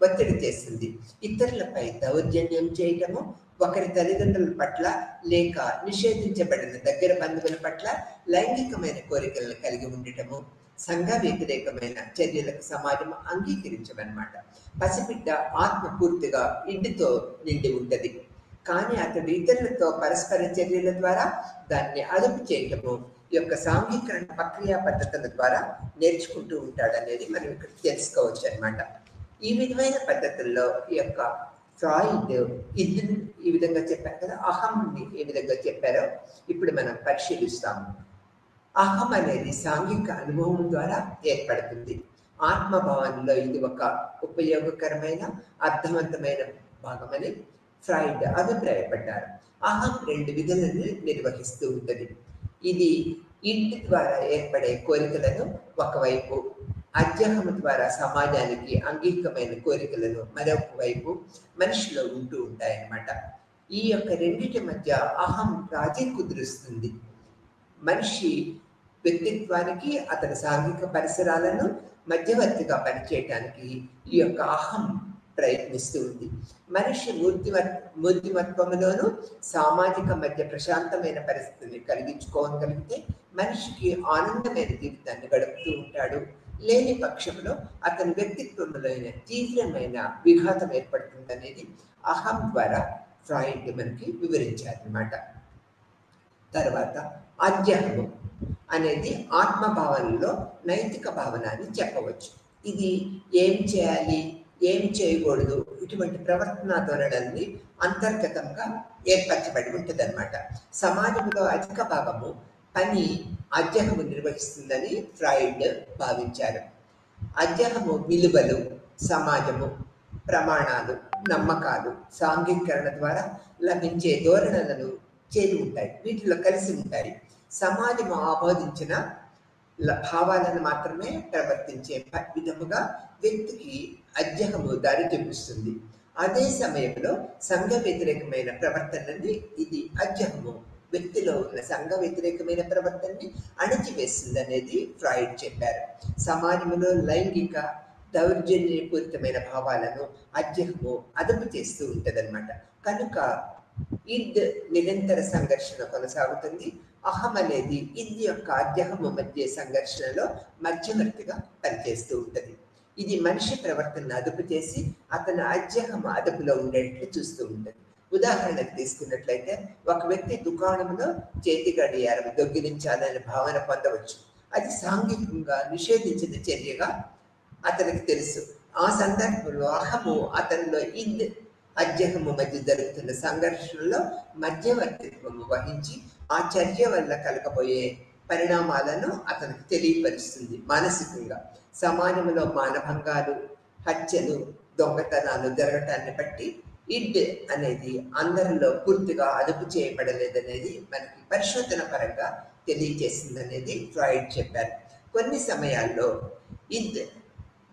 ఒత్తిడి చేస్తుంది. ఇతరులపై దౌర్జన్యం చేయటము, ఒకరి తల్లిదండ్రుల పట్ల లేక నిషేధించబడిన దగ్గర బంధువుల పట్ల లైంగికమైన కోరికలను కలిగి ఉండటము, సంఘ వ్యతిరేకమైన చర్యలకు సమాజం అంగీకరించమన్నమాట. పసిబిడ్డ ఆత్మ పూర్తిగా ఇంటితో నిండి ఉంటది, కానీ అతడు ఇతరులతో పరస్పర చర్యల ద్వారా దాన్ని అదుపు చేయటము ఈ యొక్క సాంఘికరణ ప్రక్రియ పద్ధతుల ద్వారా నేర్చుకుంటూ ఉంటాడనేది మనం ఇక్కడ తెలుసుకోవచ్చు అనమాట. ఈ విధమైన పద్ధతుల్లో ఈ యొక్క ఫ్రాయిడ్ ఇది ఈ విధంగా చెప్పారు కదా, అహంని ఏ విధంగా చెప్పారో ఇప్పుడు మనం పరిశీలిస్తాము. అహం అనేది సాంఘిక అనుభవం ద్వారా ఏర్పడుతుంది. ఆత్మభావంలో ఇది ఒక ఉపయోగకరమైన అర్థవంతమైన భాగమని ఫ్రాయిడ్ అభిప్రాయపడ్డారు. అహం 2 విధులను నిర్వహిస్తూ ఉంటుంది. ఇది ఇంటి ద్వారా ఏర్పడే కోరికలను ఒకవైపు, అజ్యహము ద్వారా సమాజానికి అంగీకమైన కోరికలను మరొక వైపు మనిషిలో ఉంటూ ఉంటాయన్నమాట. ఈ యొక్క రెండింటి మధ్య అహం రాజీ కుదురుస్తుంది. మనిషి వ్యక్తిత్వానికి, అతని సాంఘిక పరిసరాలను మధ్యవర్తిగా పనిచేయటానికి ఈ యొక్క అహం ప్రయత్నిస్తూ ఉంది. మనిషి మూర్తిమత్వంలోనూ సామాజిక మధ్య ప్రశాంతమైన పరిస్థితిని కలిగించుకోగలిగితే మనిషికి ఆనందమైన జీవితాన్ని గడుపుతూ ఉంటాడు. లేని పక్షంలో అతని వ్యక్తిత్వంలో తీవ్రమైన విఘాతం ఏర్పడుతుందనేది అహం ద్వారా ఫ్రాయిడ్ మనకి వివరించారనమాట. తర్వాత అజ్యహము అనేది ఆత్మభావనలో నైతిక భావన అని చెప్పవచ్చు. ఇది ఏం చేయాలి, ఏం చేయకూడదు, ఇటువంటి ప్రవర్తనా ధోరణుల్ని అంతర్గతంగా ఏర్పరచబడి ఉంటుంది అనమాట. సమాజంలో అధిక భాగము పని అజ్యహము నిర్వహిస్తుందని ఫ్రాయిడ్ భావించారు. అజ్యహము విలువలు, సమాజము, ప్రమాణాలు, నమ్మకాలు, సాంఘికీకరణ ద్వారా లభించే ధోరణులను చేరి ఉంటాయి, వీటిలో కలిసి ఉంటాయి. సమాజము ఆమోదించిన భావాలను మాత్రమే ప్రవర్తించే విధముగా వ్యక్తికి అజ్యహము దారి చూపిస్తుంది. అదే సమయంలో సంఘ వ్యతిరేకమైన ప్రవర్తనని ఇది అజ్యహము వ్యక్తిలో ఉన్న సంఘ వ్యతిరేకమైన ప్రవర్తనని అణచివేస్తుంది అనేది ఫ్రాయిడ్ చెప్పారు. సమాజంలో లైంగిక దౌర్జన్యపూరితమైన భావాలను అజ్యహము అదుపు చేస్తూ ఉంటదన్నమాట. కనుక ఇద్ నిరంతర సంఘర్షణ కొనసాగుతుంది. అహం అనేది ఇద్ యొక్క అజ్యహము మధ్య సంఘర్షణలో మధ్యవర్తిగా పనిచేస్తూ ఉంటది. ఇది మనిషి ప్రవర్తనను అదుపు చేసి అతను అజ్యహం అదుపులో ఉండేట్లు చూస్తూ ఉంటుంది. ఉదాహరణకు తీసుకున్నట్లయితే ఒక వ్యక్తి దుకాణంలో చేతి గడియారం దొంగిలించాలనే భావన పొందవచ్చు. అది సాంఘికంగా నిషేధించిన చర్యగా అతనికి తెలుసు. ఆ సందర్భంలో అహము అతనిలో ఇద్ అజ్యహము మధ్య జరుగుతున్న సంఘర్షణలో మధ్యవర్తిత్వము వహించి ఆ చర్య వల్ల కలగబోయే పరిణామాలను అతనికి తెలియపరుస్తుంది. మానసికంగా సమాజంలో మానభంగాలు, హత్యలు, దొంగతనాలు జరగటాన్ని బట్టి ఇడ్ అనేది అందరిలో పూర్తిగా అదుపు చేయబడలేదనేది మనకి పరిశోధన పరంగా తెలియజేసిందనేది ఫ్రాయిడ్ చెప్పారు. కొన్ని సమయాల్లో ఇద్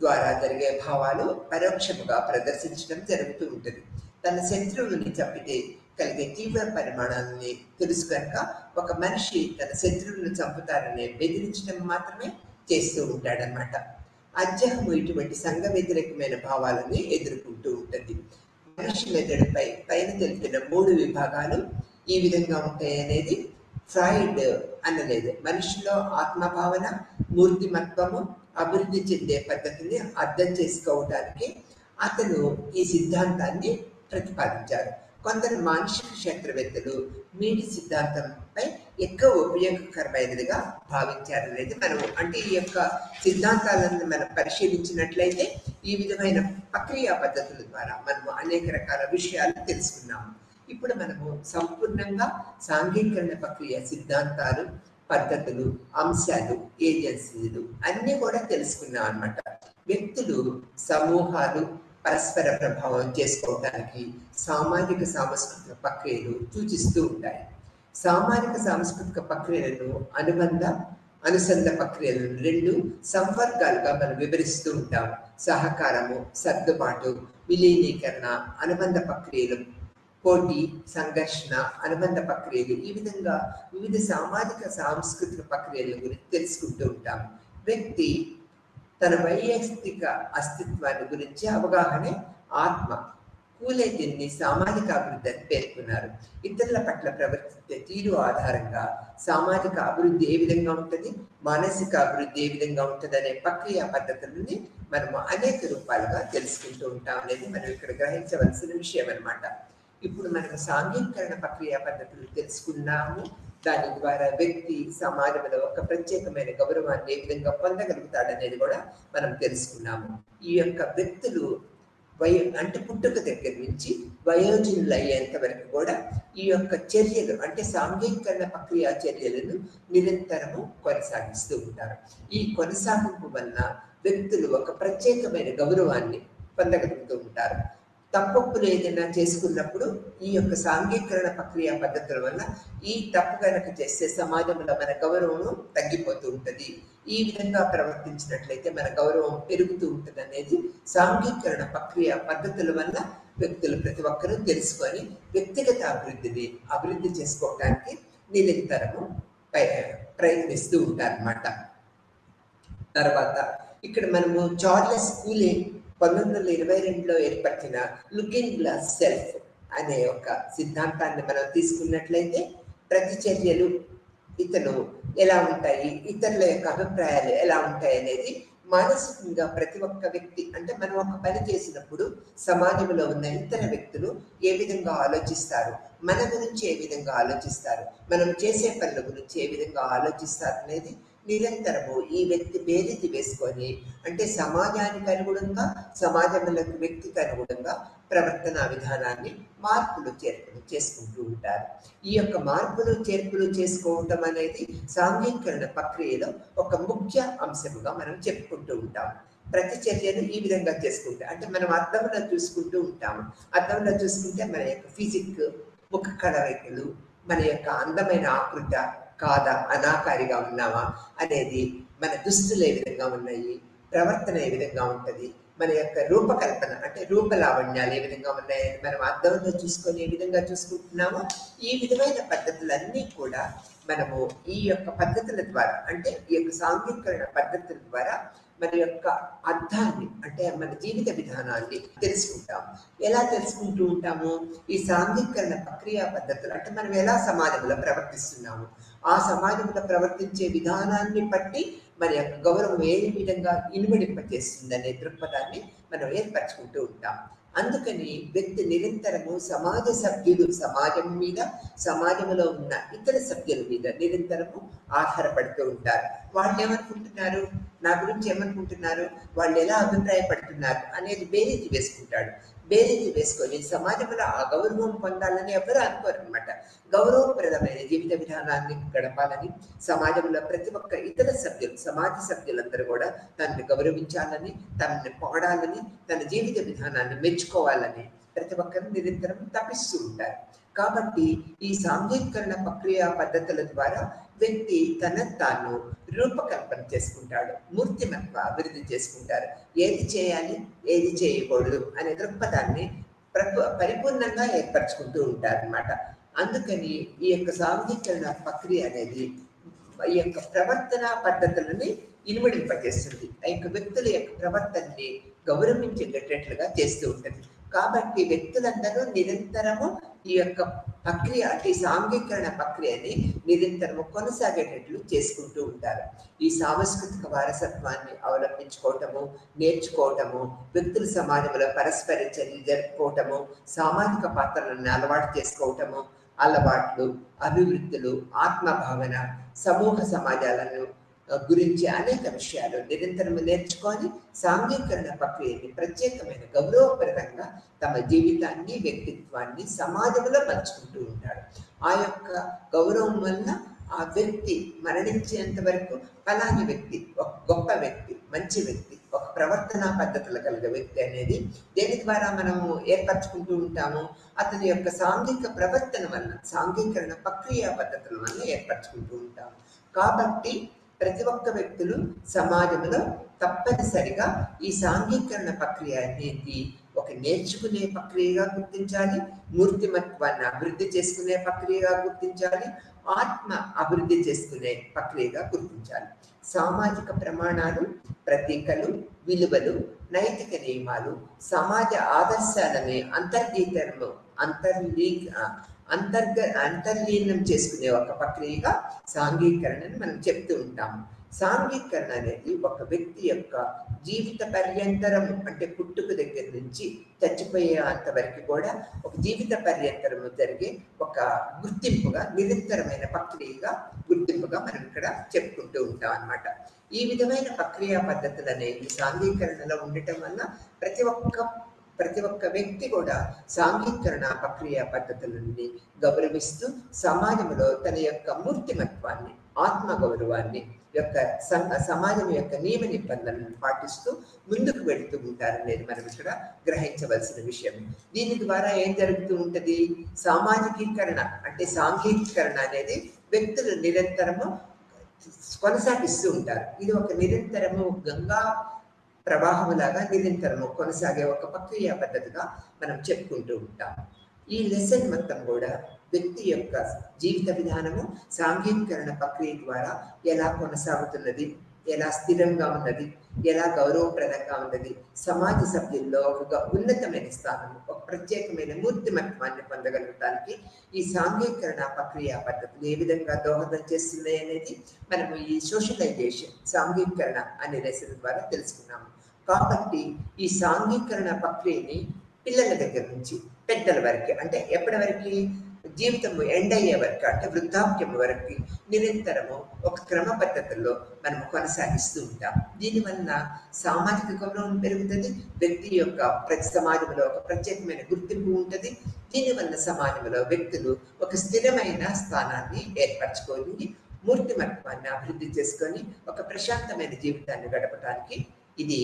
ద్వారా జరిగే భావాలు పరోక్షముగా ప్రదర్శించడం జరుగుతూ ఉంటుంది. తన శత్రువుని చంపితే కలిగే తీవ్ర పరిమాణాన్ని తెలుసు కనుక ఒక మనిషి తన శత్రువులను చంపుతారనే బెదిరించడం మాత్రమే చేస్తూ ఉంటాడనమాట. అజ్యహము ఇటువంటి సంఘ వ్యతిరేకమైన భావాలని ఎదుర్కొంటూ ఉంటుంది. మనిషి మెదడుపై పైన తెలిపిన 3 విభాగాలు ఈ విధంగా ఉంటాయనేది ఫ్రాయిడ్ అనలేదు. మనిషిలో ఆత్మభావన, మూర్తిమత్వము అభివృద్ధి చెందే పద్ధతిని అర్థం చేసుకోవడానికి అతను ఈ సిద్ధాంతాన్ని ప్రతిపాదించారు. కొందరు మానసిక శాస్త్రవేత్తలు మీడి సిద్ధాంతంపై ఎక్కువ ఉపయోగకరమైనదిగా భావించారనేది మనం అంటే ఈ యొక్క సిద్ధాంతాలను మనం పరిశీలించినట్లయితే ఈ విధమైన ప్రక్రియ పద్ధతుల ద్వారా మనము అనేక రకాల విషయాలు తెలుసుకున్నాము. ఇప్పుడు మనము సంపూర్ణంగా సాంఘికీకరణ ప్రక్రియ సిద్ధాంతాలు, పద్ధతులు, అంశాలు, ఏజెన్సీలు అన్నీ కూడా తెలుసుకున్నాం అన్నమాట. వ్యక్తులు, సమూహాలు పరస్పర ప్రభావం చేసుకోవడానికి సామాజిక సాంస్కృతిక ప్రక్రియలు సూచిస్తూ ఉంటాయి. సామాజిక సాంస్కృతిక ప్రక్రియలను అనుబంధ ప్రక్రియలను 2 సంవర్గాలుగా మనం వివరిస్తూ ఉంటాం. సహకారము, సర్దుబాటు, విలీనీకరణ, అనుబంధ ప్రక్రియలు, పోటీ, సంఘర్షణ, అనుబంధ ప్రక్రియలు. ఈ విధంగా వివిధ సామాజిక సాంస్కృతిక ప్రక్రియల గురించి తెలుసుకుంటూ ఉంటాం. వ్యక్తి తన వైయక్తిక అస్తిత్వాన్ని గురించి అవగాహనే ఆత్మ. కూలే దీన్ని సామాజిక అభివృద్ధి అని పేర్కొన్నారు. ఇతరుల పట్ల ప్రవర్తించే తీరు ఆధారంగా సామాజిక అభివృద్ధి ఏ విధంగా ఉంటుంది, మానసిక అభివృద్ధి ఏ విధంగా ఉంటుంది అనే ప్రక్రియ పద్ధతులని మనము అనేక రూపాలుగా తెలుసుకుంటూ ఉంటాం అనేది మనం ఇక్కడ గ్రహించవలసిన విషయం అన్నమాట. ఇప్పుడు మనం సాంఘికీకరణ ప్రక్రియ పద్ధతులు తెలుసుకున్నాము. దాని ద్వారా వ్యక్తి సమాజంలో ఒక ప్రత్యేకమైన గౌరవాన్ని ఏ విధంగా పొందగలుగుతాడనేది కూడా మనం తెలుసుకున్నాము. ఈ యొక్క వ్యక్తులు అంటే పుట్టుక దగ్గర నుంచి వయోజనులు అయ్యేంత వరకు కూడా ఈ యొక్క చర్యలు అంటే సాంఘికీకరణ ప్రక్రియ చర్యలను నిరంతరము కొనసాగిస్తూ ఉంటారు. ఈ కొనసాగింపు వలన వ్యక్తులు ఒక ప్రత్యేకమైన గౌరవాన్ని పొందగలుగుతూ ఉంటారు. తప్పొప్పులు ఏదైనా చేసుకున్నప్పుడు ఈ యొక్క సాంఘికీకరణ ప్రక్రియ పద్ధతుల వల్ల ఈ తప్పు కనుక చేస్తే సమాజంలో మన గౌరవం తగ్గిపోతూ ఉంటుంది. ఈ విధంగా ప్రవర్తించినట్లయితే మన గౌరవం పెరుగుతూ ఉంటుంది అనేది సాంఘికీకరణ ప్రక్రియ పద్ధతుల వల్ల వ్యక్తులు ప్రతి ఒక్కరూ తెలుసుకొని వ్యక్తిగత అభివృద్ధి చేసుకోవడానికి నిరంతరము ప్రయత్నిస్తూ ఉంటారన్నమాట. తర్వాత ఇక్కడ మనము చార్లెస్ కూలే 1922లో ఏర్పరిచిన లుకింగ్ గ్లాస్ సెల్ఫ్ అనే ఒక సిద్ధాంతాన్ని మనం తీసుకున్నట్లయితే ప్రతిచర్యలు ఇతను ఎలా ఉంటాయి, ఇతరుల యొక్క అభిప్రాయాలు ఎలా ఉంటాయి అనేది మానసికంగా ప్రతి ఒక్క వ్యక్తి అంటే మనం ఒక పని చేసినప్పుడు సమాజంలో ఉన్న ఇతర వ్యక్తులు ఏ విధంగా ఆలోచిస్తారు, మన గురించి ఏ విధంగా ఆలోచిస్తారు, మనం చేసే పనుల గురించి ఏ విధంగా ఆలోచిస్తారు అనేది నిరంతరము ఈ వ్యక్తి బేరీజు వేసుకొని అంటే సమాజానికి అనుగుణంగా సమాజంలోకి వ్యక్తికి అనుగుణంగా ప్రవర్తన విధానాన్ని మార్పులు చేర్పులు చేసుకుంటూ ఉంటారు. ఈ యొక్క మార్పులు చేర్పులు చేసుకోవటం అనేది సాంఘికీకరణ ప్రక్రియలో ఒక ముఖ్య అంశముగా మనం చెప్పుకుంటూ ఉంటాం. ప్రతి చర్యను ఈ విధంగా చేసుకుంటే అంటే మనం అద్దంలో చూసుకుంటూ ఉంటాము. అద్దంలో చూసుకుంటే మన యొక్క ఫిజిక్, ముఖ కళరేఖలు, మన యొక్క అందమైన ఆకృత కాదా, అనాకారిగా ఉన్నావా అనేది, మన దుస్తులు ఏ విధంగా ఉన్నాయి, ప్రవర్తన ఏ విధంగా ఉంటుంది, మన యొక్క రూపకల్పన అంటే రూపలావణ్యాలు ఏ విధంగా ఉన్నాయని మనం అర్థంలో చూసుకొని ఏ విధంగా చూసుకుంటున్నామో ఈ విధమైన పద్ధతులన్నీ కూడా మనము ఈ యొక్క పద్ధతుల ద్వారా అంటే ఈ యొక్క సాంఘికీకరణ పద్ధతుల ద్వారా మన యొక్క అర్థాన్ని అంటే మన జీవిత విధానాన్ని తెలుసుకుంటాం. ఎలా తెలుసుకుంటూ ఉంటాము? ఈ సాంఘికీకరణ ప్రక్రియ పద్ధతులు అంటే మనం ఎలా సమాజంలో ప్రవర్తిస్తున్నాము, ఆ సమాజంలో ప్రవర్తించే విధానాన్ని బట్టి మన యొక్క గౌరవం ఏ విధంగా ఇనుమడింపజేస్తుందనే దృక్పథాన్ని మనం ఏర్పరచుకుంటూ ఉంటాం. అందుకని వ్యక్తి నిరంతరము సమాజ సభ్యులు సమాజం మీద, సమాజంలో ఉన్న ఇతర సభ్యుల మీద నిరంతరము ఆధారపడుతూ ఉంటారు. వాళ్ళు ఏమనుకుంటున్నారు, నా గురించి ఏమనుకుంటున్నారు, వాళ్ళు ఎలా అభిప్రాయపడుతున్నారు అనేది బేరీజు వేసుకుంటాడు. బేరీజు వేసుకొని సమాజంలో ఆ గౌరవం పొందాలని ఎవరు అనుకోరు అనమాట. గౌరవప్రదమైన జీవిత విధానాన్ని గడపాలని, సమాజంలో ప్రతి ఒక్క ఇతర సభ్యులు, సమాజ సభ్యులందరూ కూడా తనని గౌరవించాలని, తనని పొగడాలని, తన జీవిత విధానాన్ని మెచ్చుకోవాలని ప్రతి ఒక్కరు నిరంతరం తపిస్తూ ఉంటారు. కాబట్టి ఈ సాంఘికీకరణ ప్రక్రియ పద్ధతుల ద్వారా వ్యక్తి తాను రూపకల్పన చేసుకుంటాడు, మూర్తిమత్వ అభివృద్ధి చేసుకుంటారు. ఏది చేయాలి, ఏది చేయకూడదు అనే దృక్పథాన్ని పరిపూర్ణంగా ఏర్పరచుకుంటూ ఉంటారు అన్నమాట. అందుకని ఈ యొక్క సాంఘికీకరణ ప్రక్రియ అనేది ఈ యొక్క ప్రవర్తన పద్ధతులని ఇనుమడింపజేస్తుంది. ఆ యొక్క వ్యక్తుల యొక్క ప్రవర్తనని గౌరవించేటట్లుగా చేస్తూ ఉంటుంది. కాబట్టి వ్యక్తులందరూ నిరంతరము ఈ యొక్క ప్రక్రియ అంటే సాంఘికీకరణ ప్రక్రియని నిరంతరము కొనసాగేటట్లు చేసుకుంటూ ఉంటారు. ఈ సాంస్కృతిక వారసత్వాన్ని అవలంబించుకోవటము, నేర్చుకోవటము, వ్యక్తుల సమాజంలో పరస్పర చర్యలు జరుపుకోవటము, సామాజిక పాత్రలను అలవాటు చేసుకోవటము, అలవాట్లు, అభివృద్ధులు, ఆత్మభావన, సమూహ సమాజాలను గురించి అనేక విషయాలు నిరంతరం నేర్చుకొని సాంఘికీకరణ ప్రక్రియని ప్రత్యేకమైన గౌరవప్రదంగా తమ జీవితాన్ని, వ్యక్తిత్వాన్ని సమాజంలో పంచుకుంటూ ఉంటాడు. ఆ యొక్క గౌరవం వల్ల ఆ వ్యక్తి మరణించేంత వరకు ఫలాని వ్యక్తి ఒక గొప్ప వ్యక్తి, మంచి వ్యక్తి, ఒక ప్రవర్తన పద్ధతులు కలిగే వ్యక్తి అనేది దేని ద్వారా మనము ఏర్పరచుకుంటూ ఉంటాము? అతని యొక్క సాంఘిక ప్రవర్తన వల్ల, సాంఘికీకరణ ప్రక్రియ పద్ధతుల వల్ల ఏర్పరచుకుంటూ ఉంటాము. కాబట్టి ప్రతి ఒక్క వ్యక్తులు సమాజంలో తప్పనిసరిగా ఈ సాంఘికీకరణ ప్రక్రియ అనేది ఒక నేర్చుకునే ప్రక్రియగా గుర్తించాలి, మూర్తిమత్వాన్ని అభివృద్ధి చేసుకునే ప్రక్రియగా గుర్తించాలి, ఆత్మ అభివృద్ధి చేసుకునే ప్రక్రియగా గుర్తించాలి. సామాజిక ప్రమాణాలు, ప్రతీకలు, విలువలు, నైతిక నియమాలు, సమాజ ఆదర్శాలని అంతర్లీనం చేసుకునే ఒక ప్రక్రియగా సాంఘికీకరణని మనం చెప్తూ ఉంటాము. సాంఘికీకరణ అనేది ఒక వ్యక్తి యొక్క జీవిత పర్యంతరం అంటే పుట్టుక దగ్గర నుంచి చచ్చిపోయే అంతవరకు కూడా ఒక జీవిత పర్యంతరము జరిగే ఒక గుర్తింపుగా, నిరంతరమైన ప్రక్రియగా గుర్తింపుగా మనం ఇక్కడ చెప్పుకుంటూ ఉంటాం అన్నమాట. ఈ విధమైన ప్రక్రియా పద్ధతులు అనేవి సాంఘికీకరణలో ఉండటం వల్ల ప్రతి ఒక్క వ్యక్తి కూడా సాంఘికీకరణ ప్రక్రియ పద్ధతులని గౌరవిస్తూ సమాజంలో తన యొక్క మూర్తిమత్వాన్ని, ఆత్మగౌరవాన్ని యొక్క సమాజం యొక్క నియమ నిబంధనలను పాటిస్తూ ముందుకు వెళుతూ ఉంటారనేది మనం ఇక్కడ గ్రహించవలసిన విషయం. దీని ద్వారా ఏం జరుగుతూ ఉంటుంది? సామాజికీకరణ అంటే సాంఘికీకరణ అనేది వ్యక్తులు నిరంతరము కొనసాగిస్తూ ఉంటారు. ఇది ఒక నిరంతరము గంగా ప్రవాహంలాగా నిరంతరము కొనసాగే ఒక ప్రక్రియ పద్ధతిగా మనం చెప్పుకుంటూ ఉంటాం. ఈ లెసన్ మొత్తం కూడా వ్యక్తి యొక్క జీవిత విధానము సాంఘికీకరణ ప్రక్రియ ద్వారా ఎలా కొనసాగుతున్నది, ఎలా స్థిరంగా ఉన్నది, ఎలా గౌరవప్రదంగా ఉన్నది, సమాజ సభ్యుల్లో ఒక ఉన్నతమైన స్థానం, ఒక ప్రత్యేకమైన మూర్తిమత్వాన్ని పొందగలగడానికి ఈ సాంఘికీకరణ ప్రక్రియ పద్ధతులు ఏ విధంగా దోహదం చేస్తున్నాయి అనేది మనము ఈ సోషలైజేషన్ సాంఘికీకరణ అనే లెసన్ ద్వారా తెలుసుకున్నాము. కాబట్టి ఈ సాంఘికీకరణ ప్రక్రియని పిల్లల దగ్గర నుంచి పెద్దల వరకు అంటే ఎప్పటి వరకు జీవితం ఎండ్ అయ్యే వరకు అంటే వృద్ధాప్యం వరకు నిరంతరము ఒక క్రమ పద్ధతుల్లో మనం కొనసాగిస్తూ ఉంటాం. దీనివల్ల సామాజిక గౌరవం పెరుగుతుంది, వ్యక్తి యొక్క ప్రతి సమాజంలో ఒక ప్రత్యేకమైన గుర్తింపు ఉంటుంది. దీనివల్ల సమాజంలో వ్యక్తులు ఒక స్థిరమైన స్థానాన్ని ఏర్పరచుకొని మూర్తిమత్వాన్ని అభివృద్ధి చేసుకొని ఒక ప్రశాంతమైన జీవితాన్ని గడపడానికి ఇది